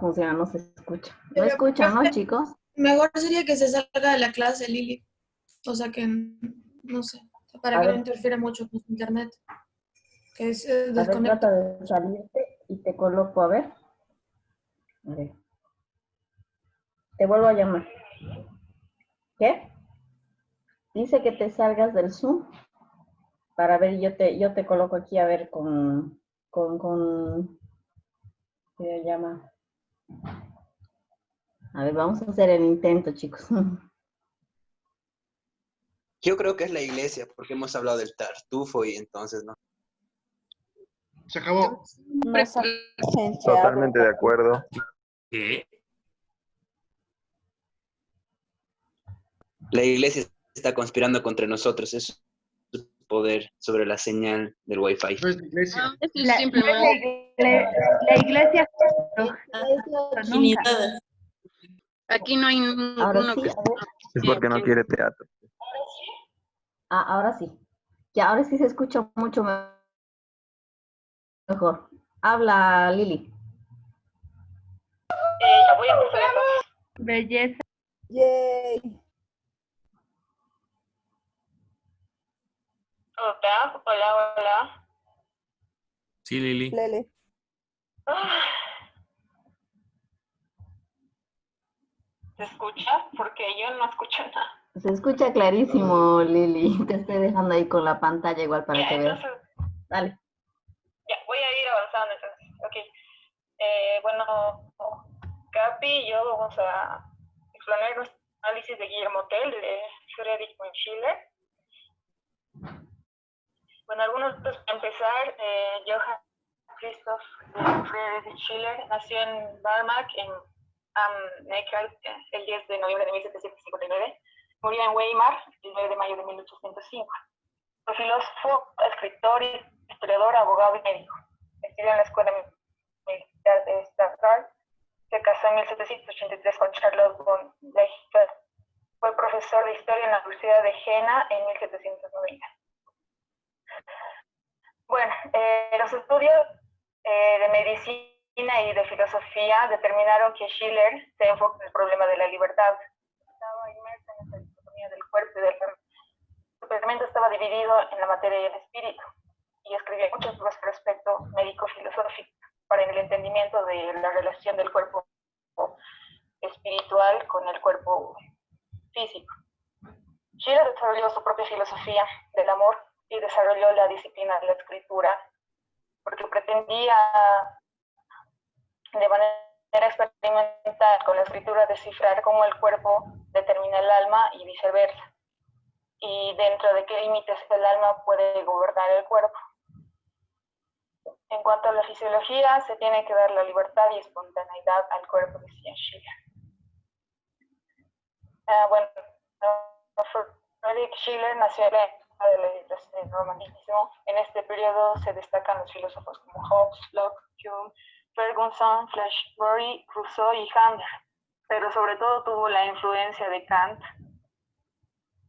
funciona, no se escucha. ¿No escuchan, no, chicos? Mejor sería que se salga de la clase, Lili. O sea que, no sé, para que no interfiera mucho con su internet. Que se A ver, desconecte. trata de salirte y te coloco, a ver. A ver. Te vuelvo a llamar. ¿Qué? Dice que te salgas del Zoom para ver, yo te coloco aquí a ver con ¿qué se llama? A ver, vamos a hacer el intento, chicos. Yo creo que es la iglesia, porque hemos hablado del tartufo y entonces, ¿no? Se acabó. Totalmente de acuerdo. ¿Qué? La iglesia está conspirando contra nosotros, es su poder sobre la señal del Wi-Fi. No es la iglesia. La iglesia nunca. Aquí no hay ninguno Ahora sí, que... a ver. Es porque no quiere teatro. Ahora sí. Ya, ahora sí se escucha mucho mejor. Habla, Lili. Ya voy a empezar entonces. Belleza. Yay. Hola. Sí, Lili. Lele. ¿Se escucha? Porque yo no escucho nada. Se escucha clarísimo, Lili. Te estoy dejando ahí con la pantalla igual para que veas. Dale. Ya, voy a ir avanzando entonces. Ok. Bueno, Capi y yo vamos a exponer nuestro análisis de Guillermo Tell, de Friedrich von Schiller. Bueno, algunos para empezar, Johann Christoph Friedrich Schiller nació en Weimar, en am Neckar, el 10 de noviembre de 1759. Murió en Weimar el 9 de mayo de 1805. Fue filósofo, escritor, historiador, abogado y médico. Estudió en la Escuela Militar de Stuttgart. Se casó en 1783 con Charlotte von Lechfeld. Fue profesor de historia en la Universidad de Jena en 1790. Bueno, los estudios de medicina y de filosofía determinaron que Schiller se enfoca en el problema de la libertad. Estaba inmerso en esta dicotomía del cuerpo y del alma. Su pensamiento estaba dividido en la materia y el espíritu, y escribió muchos libros al respecto médico-filosófico para el entendimiento de la relación del cuerpo espiritual con el cuerpo físico. Schiller desarrolló su propia filosofía del amor y desarrolló la disciplina de la escritura porque pretendía de manera experimental con la escritura descifrar cómo el cuerpo determina el alma y viceversa, y dentro de qué límites el alma puede gobernar el cuerpo. En cuanto a la fisiología, se tiene que dar la libertad y espontaneidad al cuerpo, decía Schiller. Bueno, Friedrich Schiller nació en la época de la literatura del romanticismo. En este periodo se destacan los filósofos como Hobbes, Locke, Hume, Ferguson, Flaxbury, Rousseau y Handel, pero sobre todo tuvo la influencia de Kant,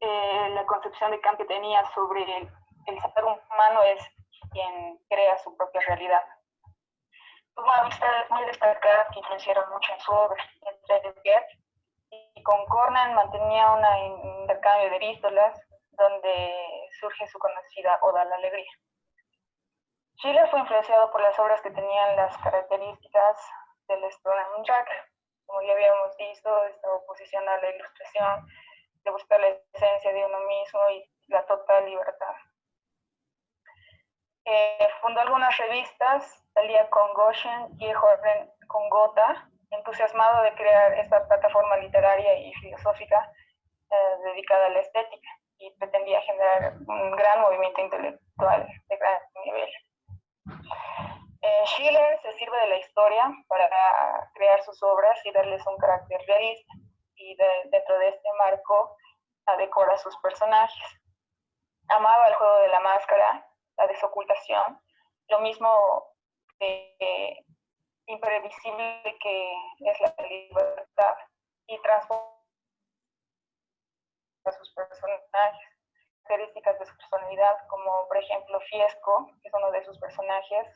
la concepción de Kant que tenía sobre el ser humano es quien crea su propia realidad. Tuvo amistades muy destacadas que influenciaron mucho en su obra, entre Goethe y con Cornan mantenía un intercambio de epístolas donde surge su conocida Oda a la Alegría. Schiller fue influenciado por las obras que tenían las características del Stonehenge, como ya habíamos visto, esta oposición a la ilustración, de buscar la esencia de uno mismo y la total libertad. Fundó algunas revistas, salía con Goshen y con Gotha, entusiasmado de crear esta plataforma literaria y filosófica dedicada a la estética, y pretendía generar un gran movimiento intelectual de gran nivel. Schiller se sirve de la historia para crear sus obras y darles un carácter realista, y dentro de este marco decora sus personajes. Amaba el juego de la máscara, la desocultación, lo mismo imprevisible que es la libertad, y transforma a sus personajes, características de su personalidad, como por ejemplo Fiesco, que es uno de sus personajes.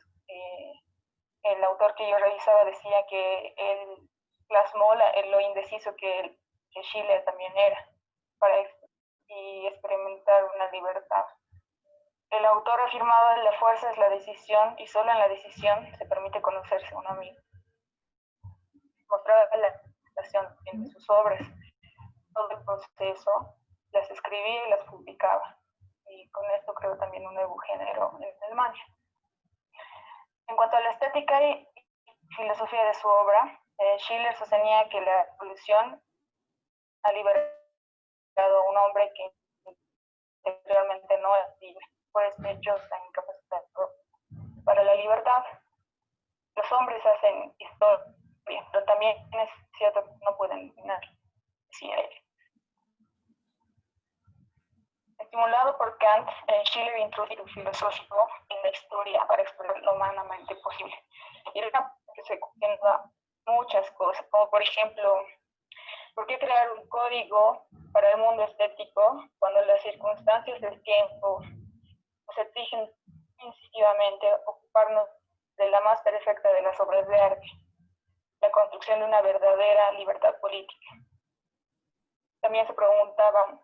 El autor que yo revisaba decía que él plasmó lo indeciso que Schiller también era, y experimentar una libertad. El autor afirmaba que la fuerza es la decisión, y solo en la decisión se permite conocerse uno mismo. Mostraba la presentación en sus obras, todo el proceso, las escribía y las publicaba. Y con esto creo también un nuevo género en Alemania. En cuanto a la estética y filosofía de su obra, Schiller sostenía que la evolución ha liberado a un hombre que realmente no es libre, por este hecho está incapacitado para la libertad. Los hombres hacen historia, pero también es cierto que no pueden dominar. Sí, estimulado por Kant, Schiller introdujo un filosófico en la historia para explorar lo humanamente posible. Y era que se cuestionaba muchas cosas, como por ejemplo, ¿por qué crear un código para el mundo estético cuando las circunstancias del tiempo nos exigen instintivamente ocuparnos de la más perfecta de las obras de arte, la construcción de una verdadera libertad política? También se preguntaban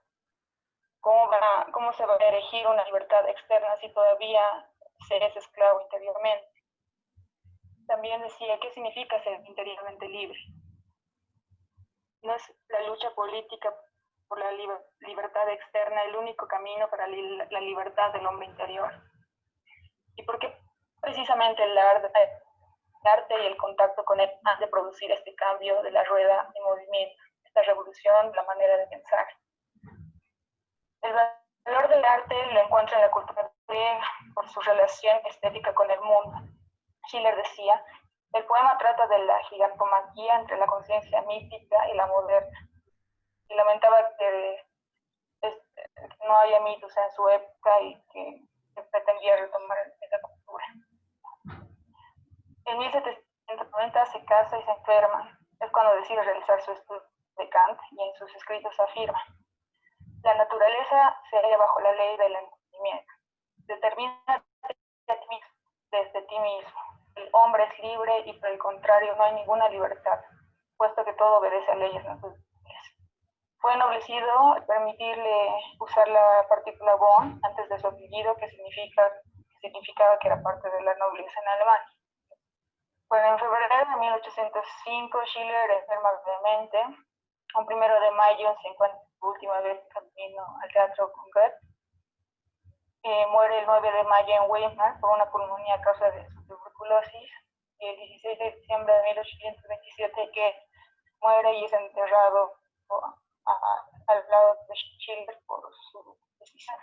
cómo se va a erigir una libertad externa si todavía se es esclavo interiormente. También decía, ¿qué significa ser interiormente libre? ¿No es la lucha política por la libertad externa el único camino para la libertad del hombre interior? ¿Y por qué precisamente el arte y el contacto con él han de producir este cambio de la rueda en movimiento, esta revolución de la manera de pensar? El valor del arte lo encuentra en la cultura griega por su relación estética con el mundo. Schiller decía, el poema trata de la gigantomanquía entre la conciencia mítica y la moderna, y lamentaba que no haya mitos en su época y que pretendía retomar esa cultura. En 1790 se casa y se enferma. Es cuando decide realizar su estudio de Kant, y en sus escritos afirma: la naturaleza se halla bajo la ley del entendimiento. Determina desde ti mismo. El hombre es libre y por el contrario no hay ninguna libertad, puesto que todo obedece a leyes naturales. Fue ennoblecido permitirle usar la partícula von antes de su apellido, que significaba que era parte de la nobleza en Alemania. Bueno, en febrero de 1805 Schiller enferma gravemente. Un 1 de mayo se encuentra por última vez camino al teatro con Goethe. Muere el 9 de mayo en Weimar por una pulmonía a causa de su tuberculosis. Y el 16 de diciembre de 1827 que muere y es enterrado al lado de Schiller por su decisión.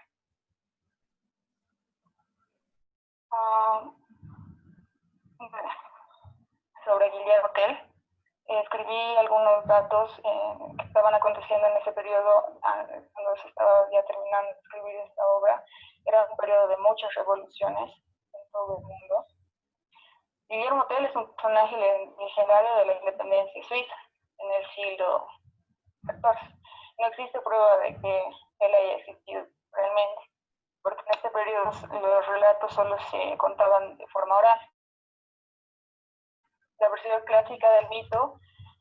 Sobre Guillermo Tell, escribí algunos datos que estaban aconteciendo en ese periodo, cuando se estaba ya terminando de escribir esta obra. Era un periodo de muchas revoluciones en todo el mundo. Guillermo Tell es un personaje legendario de la independencia suiza en el siglo XIV. No existe prueba de que él haya existido realmente, porque en este periodo los relatos solo se contaban de forma oral. La versión clásica del mito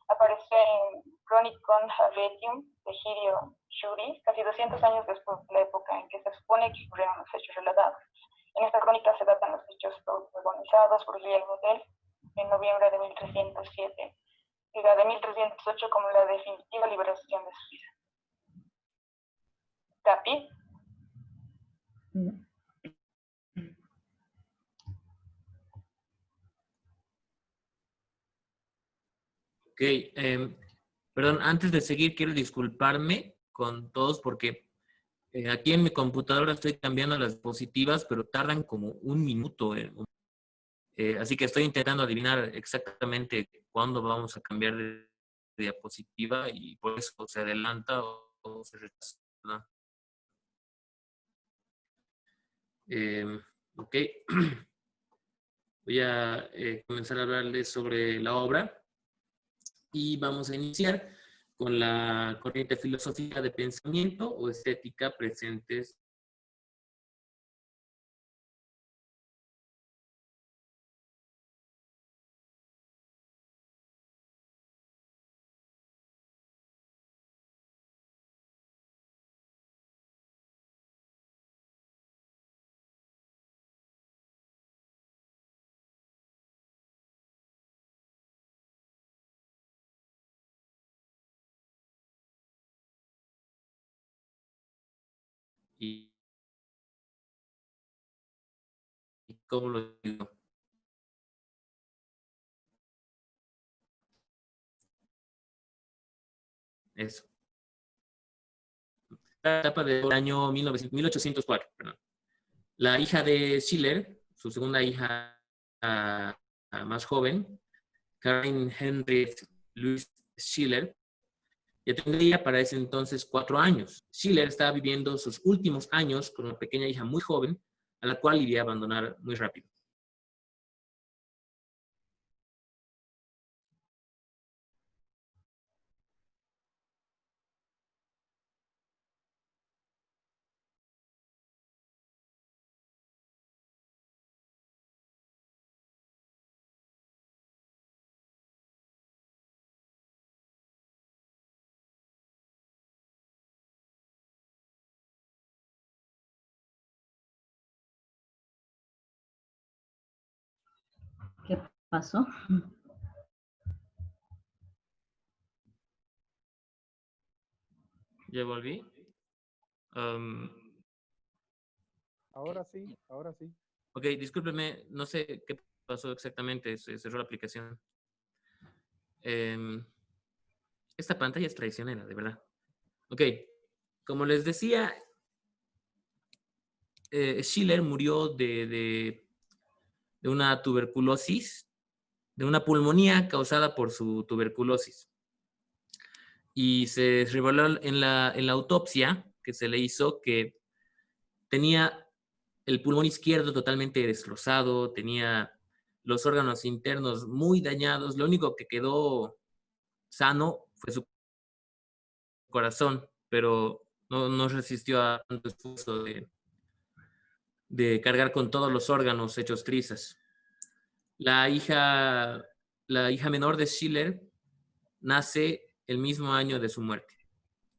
aparece en Chronicon Helvetium de Gidio Schuri, casi 200 años después de la época en que se supone que ocurrieron los hechos relatados. En esta crónica se datan los hechos protagonizados por Guillermo Tell en noviembre de 1307, y la de 1308 como la definitiva liberación de Suiza. ¿Capi? Ok, perdón, antes de seguir quiero disculparme con todos porque aquí en mi computadora estoy cambiando las diapositivas, pero tardan como un minuto. Así que estoy intentando adivinar exactamente cuándo vamos a cambiar de diapositiva y por eso se adelanta o se retrasa. Ok, voy a comenzar a hablarles sobre la obra y vamos a iniciar con la corriente filosófica de pensamiento o estética presentes y cómo lo digo. Eso. La etapa del año 1804. Perdón. La hija de Schiller, su segunda hija más joven, Karin Henriette Louise Schiller, ya tendría para ese entonces 4 años. Schiller estaba viviendo sus últimos años con una pequeña hija muy joven, a la cual iría a abandonar muy rápido. ¿Qué pasó? ¿Ya volví? Ahora sí, ahora sí. Ok, discúlpeme, no sé qué pasó exactamente, se cerró la aplicación. Esta pantalla es traicionera, de verdad. Ok, como les decía, Schiller murió de una tuberculosis, de una pulmonía causada por su tuberculosis. Y se reveló en la autopsia que se le hizo que tenía el pulmón izquierdo totalmente destrozado, tenía los órganos internos muy dañados. Lo único que quedó sano fue su corazón, pero no resistió a tanto esfuerzo de cargar con todos los órganos hechos trizas. La hija menor de Schiller nace el mismo año de su muerte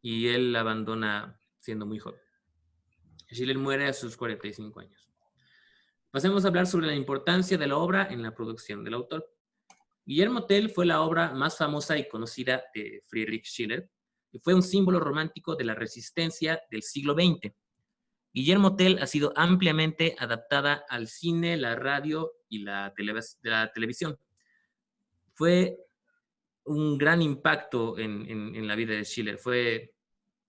y él la abandona siendo muy joven. Schiller muere a sus 45 años. Pasemos a hablar sobre la importancia de la obra en la producción del autor. Guillermo Tell fue la obra más famosa y conocida de Friedrich Schiller y fue un símbolo romántico de la resistencia del siglo XX. Guillermo Tell ha sido ampliamente adaptada al cine, la radio y la televisión. Fue un gran impacto en la vida de Schiller. Fue,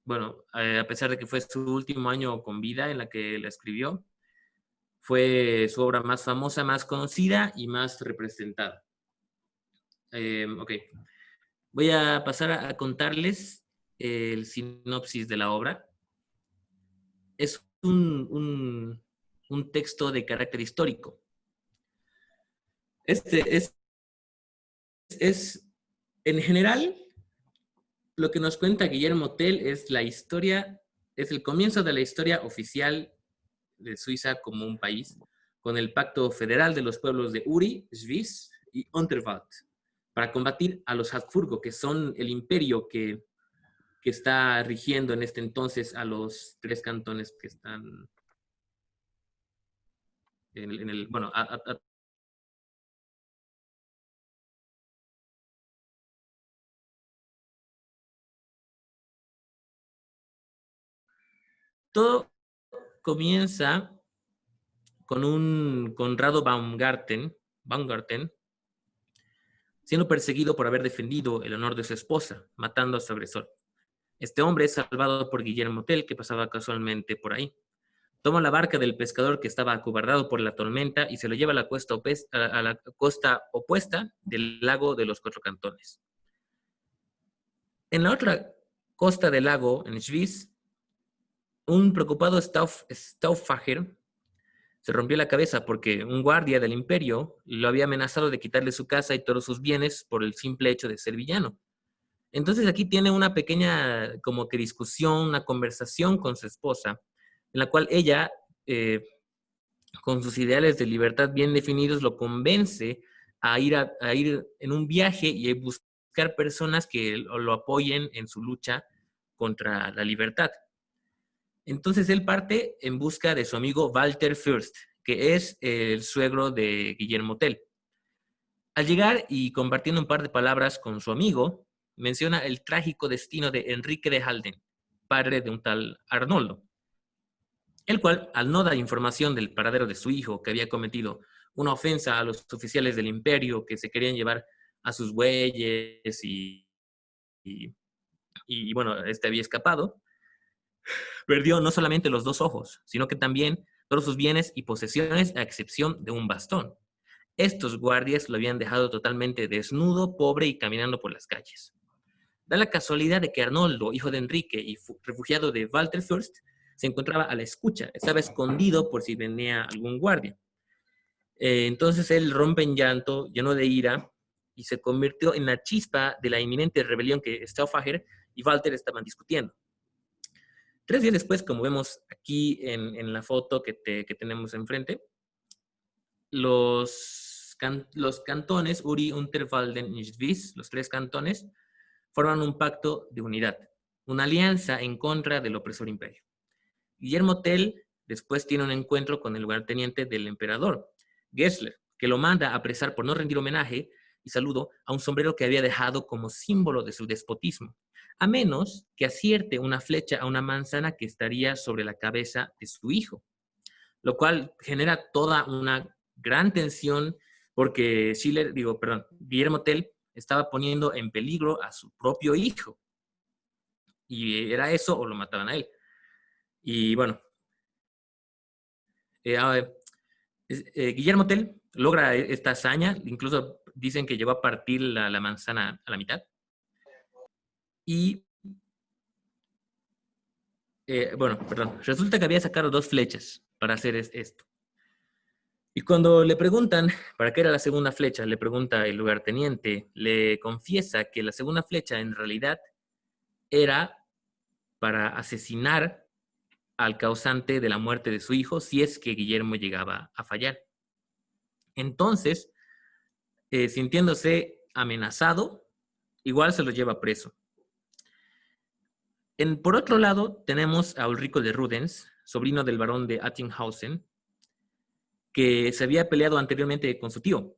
bueno, a pesar de que fue su último año con vida en la que la escribió, fue su obra más famosa, más conocida y más representada. Ok. Voy a pasar a contarles el sinopsis de la obra. Es un texto de carácter histórico. En general, lo que nos cuenta Guillermo Tell es la historia, es el comienzo de la historia oficial de Suiza como un país, con el Pacto Federal de los Pueblos de Uri, Schwyz y Unterwald, para combatir a los Habsburgo, que son el imperio que está rigiendo en este entonces a los 3 cantones que están bueno, todo comienza con un Conrado Baumgarten, siendo perseguido por haber defendido el honor de su esposa, matando a su agresor. Este hombre es salvado por Guillermo Tell, que pasaba casualmente por ahí. Toma la barca del pescador que estaba acobardado por la tormenta y se lo lleva a la costa opuesta del lago de los Cuatro Cantones. En la otra costa del lago, en Schwyz, un preocupado Stauffacher se rompió la cabeza porque un guardia del imperio lo había amenazado de quitarle su casa y todos sus bienes por el simple hecho de ser villano. Entonces aquí tiene una pequeña como que discusión, una conversación con su esposa, en la cual ella, con sus ideales de libertad bien definidos, lo convence a ir en un viaje y a buscar personas que lo apoyen en su lucha contra la libertad. Entonces él parte en busca de su amigo Walter Fürst, que es el suegro de Guillermo Tell. Al llegar y compartiendo un par de palabras con su amigo, menciona el trágico destino de Enrique de Halden, padre de un tal Arnoldo, el cual, al no dar información del paradero de su hijo, que había cometido una ofensa a los oficiales del imperio que se querían llevar a sus bueyes y bueno, este había escapado, perdió no solamente los 2 ojos, sino que también todos sus bienes y posesiones, a excepción de un bastón. Estos guardias lo habían dejado totalmente desnudo, pobre y caminando por las calles. Da la casualidad de que Arnoldo, hijo de Enrique y refugiado de Walter Fürst, se encontraba a la escucha, estaba escondido por si venía algún guardia. Entonces él rompe en llanto, lleno de ira, y se convirtió en la chispa de la inminente rebelión que Stauffacher y Walter estaban discutiendo. 3 días después, como vemos aquí en la foto que tenemos enfrente, los cantones Uri, Unterwalden y Schwyz, los 3 cantones, forman un pacto de unidad, una alianza en contra del opresor imperio. Guillermo Tell después tiene un encuentro con el lugarteniente del emperador, Gessler, que lo manda a apresar por no rendir homenaje y saludo a un sombrero que había dejado como símbolo de su despotismo, a menos que acierte una flecha a una manzana que estaría sobre la cabeza de su hijo, lo cual genera toda una gran tensión porque Guillermo Tell estaba poniendo en peligro a su propio hijo. Y era eso o lo mataban a él. Y bueno, Guillermo Tell logra esta hazaña, incluso dicen que llegó a partir la manzana a la mitad. Y, resulta que había sacado 2 flechas para hacer esto. Y cuando le preguntan para qué era la segunda flecha, le pregunta el lugarteniente, le confiesa que la segunda flecha en realidad era para asesinar al causante de la muerte de su hijo si es que Guillermo llegaba a fallar. Entonces, sintiéndose amenazado, igual se lo lleva preso. Por otro lado, tenemos a Ulrico de Rudens, sobrino del barón de Attinghausen, que se había peleado anteriormente con su tío,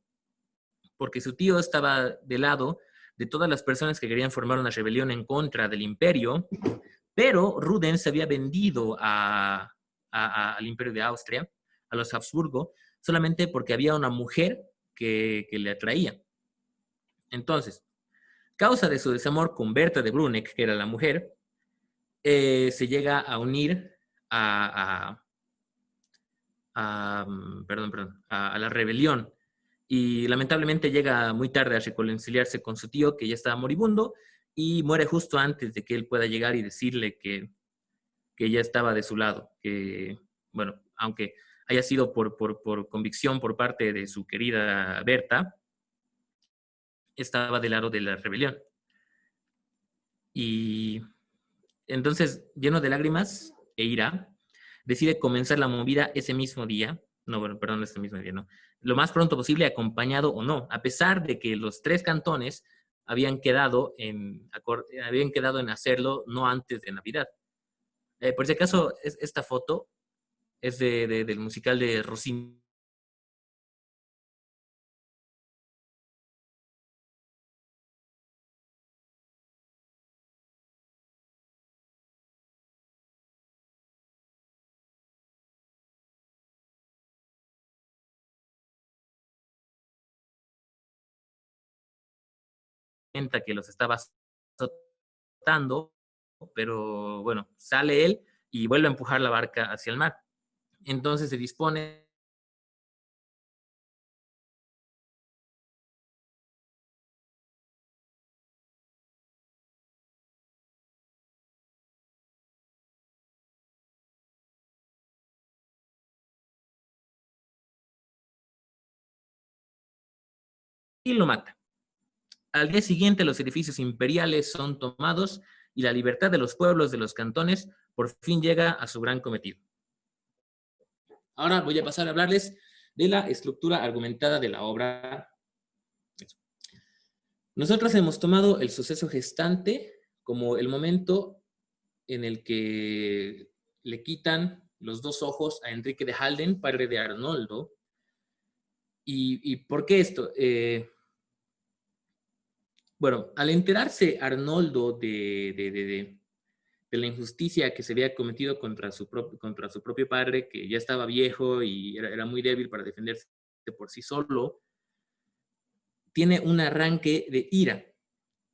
porque su tío estaba del lado de todas las personas que querían formar una rebelión en contra del imperio, pero Rudens se había vendido al imperio de Austria, a los Habsburgo, solamente porque había una mujer que le atraía. Entonces, causa de su desamor con Berta de Bruneck, que era la mujer, se llega a unir a la rebelión y lamentablemente llega muy tarde a reconciliarse con su tío, que ya estaba moribundo, y muere justo antes de que él pueda llegar y decirle que ya estaba de su lado, que, bueno, aunque haya sido por convicción por parte de su querida Berta, estaba del lado de la rebelión. Y entonces, lleno de lágrimas e ira, decide comenzar la movida ese mismo día, lo más pronto posible, acompañado o no, a pesar de que los 3 cantones habían quedado en hacerlo no antes de Navidad. Por si acaso, esta foto es del musical de Rossini. que los estaba azotando, pero bueno, sale él y vuelve a empujar la barca hacia el mar. Entonces se dispone y lo mata. Al día siguiente los edificios imperiales son tomados y la libertad de los pueblos de los cantones por fin llega a su gran cometido. Ahora voy a pasar a hablarles de la estructura argumentada de la obra. Nosotros hemos tomado el suceso gestante como el momento en el que le quitan los dos ojos a Enrique de Halden, padre de Arnoldo. ¿Y por qué esto? Bueno, al enterarse Arnoldo de la injusticia que se había cometido contra su propio padre, que ya estaba viejo y era muy débil para defenderse por sí solo, tiene un arranque de ira.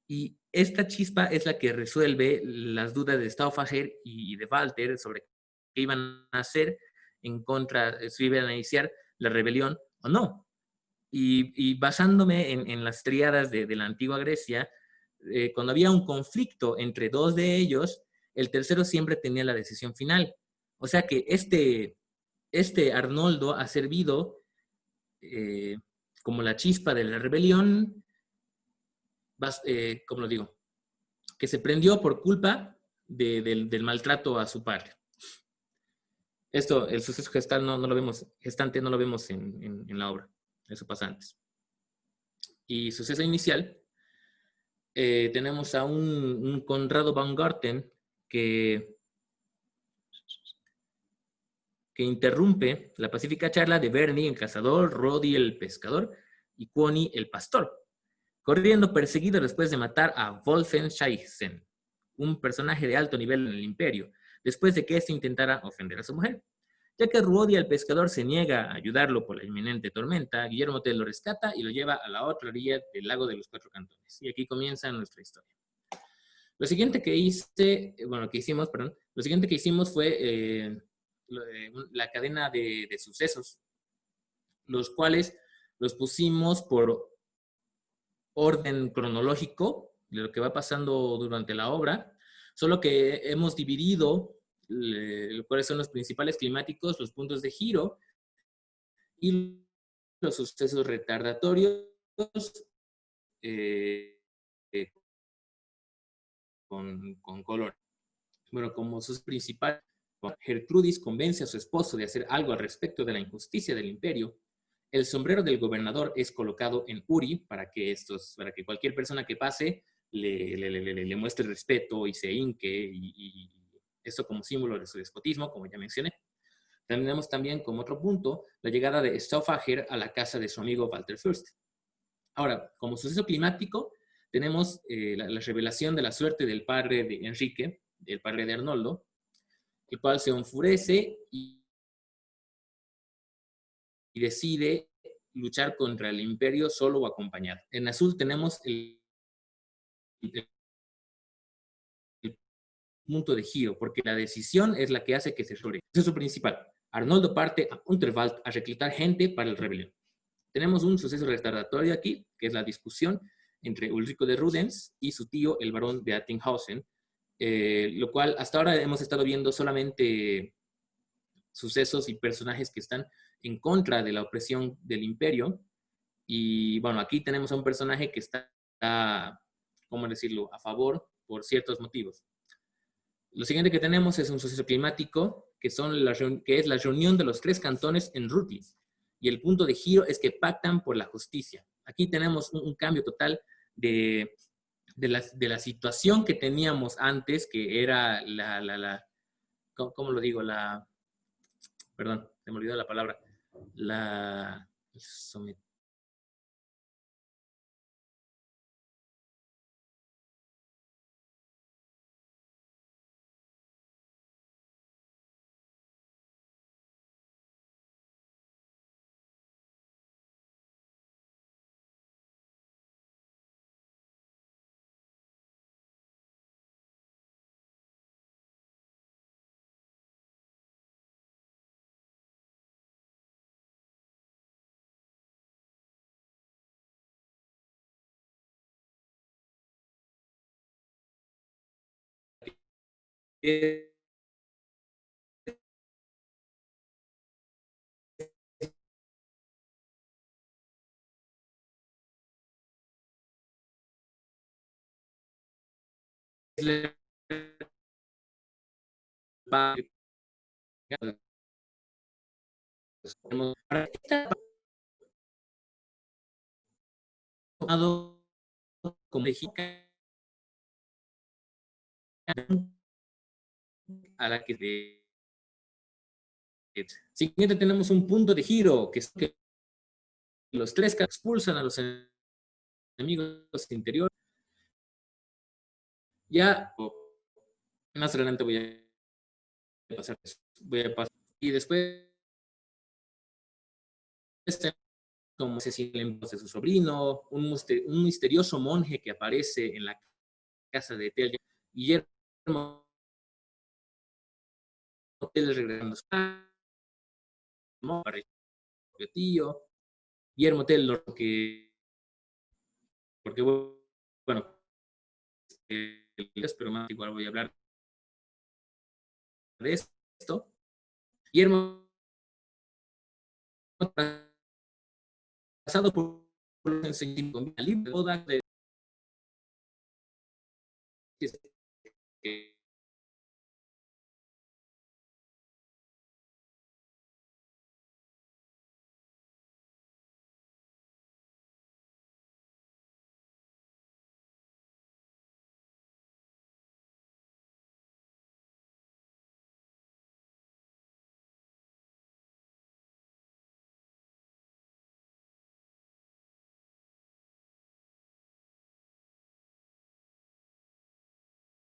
Y esta chispa es la que resuelve las dudas de Stauffacher y de Walter sobre qué iban a hacer en contra, si iban a iniciar la rebelión o no. Y basándome en las tríadas de la antigua Grecia, cuando había un conflicto entre dos de ellos, el tercero siempre tenía la decisión final. O sea que este Arnoldo ha servido como la chispa de la rebelión, ¿cómo lo digo? Que se prendió por culpa del maltrato a su padre. Esto, el suceso gestante no lo vemos en la obra. Eso pasa antes. Y suceso inicial, tenemos a un Conrado Baumgarten que interrumpe la pacífica charla de Bernie, el cazador, Roddy, el pescador, y Quoni, el pastor, corriendo perseguido después de matar a Wolfenscheissen, un personaje de alto nivel en el imperio, después de que éste intentara ofender a su mujer. Ya que Ruodi el pescador se niega a ayudarlo por la inminente tormenta, Guillermo Tell lo rescata y lo lleva a la otra orilla del lago de los Cuatro Cantones. Y aquí comienza nuestra historia. Lo siguiente que hicimos fue la cadena de sucesos, los cuales los pusimos por orden cronológico de lo que va pasando durante la obra, solo que hemos dividido cuáles son los principales climáticos, los puntos de giro y los sucesos retardatorios con color. Bueno, como sus principales, Gertrudis convence a su esposo de hacer algo al respecto de la injusticia del imperio. El sombrero del gobernador es colocado en Uri para que cualquier persona que pase le muestre respeto y se hinque, y esto como símbolo de su despotismo, como ya mencioné. Tenemos también como otro punto la llegada de Stauffacher a la casa de su amigo Walter Fürst. Ahora, como suceso climático, tenemos la revelación de la suerte del padre de Enrique, el padre de Arnoldo, el cual se enfurece y decide luchar contra el imperio solo o acompañado. En azul tenemos el punto de giro, porque la decisión es la que hace que se logre. Eso es su principal. Arnoldo parte a Unterwald a reclutar gente para el rebelión. Tenemos un suceso retardatorio aquí, que es la discusión entre Ulrico de Rudens y su tío, el barón de Attinghausen, lo cual hasta ahora hemos estado viendo solamente sucesos y personajes que están en contra de la opresión del imperio. Y bueno, aquí tenemos a un personaje que está, ¿cómo decirlo?, a favor por ciertos motivos. Lo siguiente que tenemos es un suceso climático, que es la reunión de los 3 cantones en Rutli. Y el punto de giro es que pactan por la justicia. Aquí tenemos un cambio total de la situación que teníamos antes, que era ¿cómo lo digo? Perdón, se me olvidó la palabra. como mexicana a la que siguiente tenemos un punto de giro, que es que los tres expulsan a los enemigos interiores. Ya más adelante voy a pasar eso. Y después como asesinan de su sobrino, un misterioso monje que aparece en la casa de Tell. Guillermo Tell regresando a su tío. Guillermo Tell, lo que porque bueno, pero más igual voy a hablar de esto. Guillermo, pasado por los enseñamientos libre de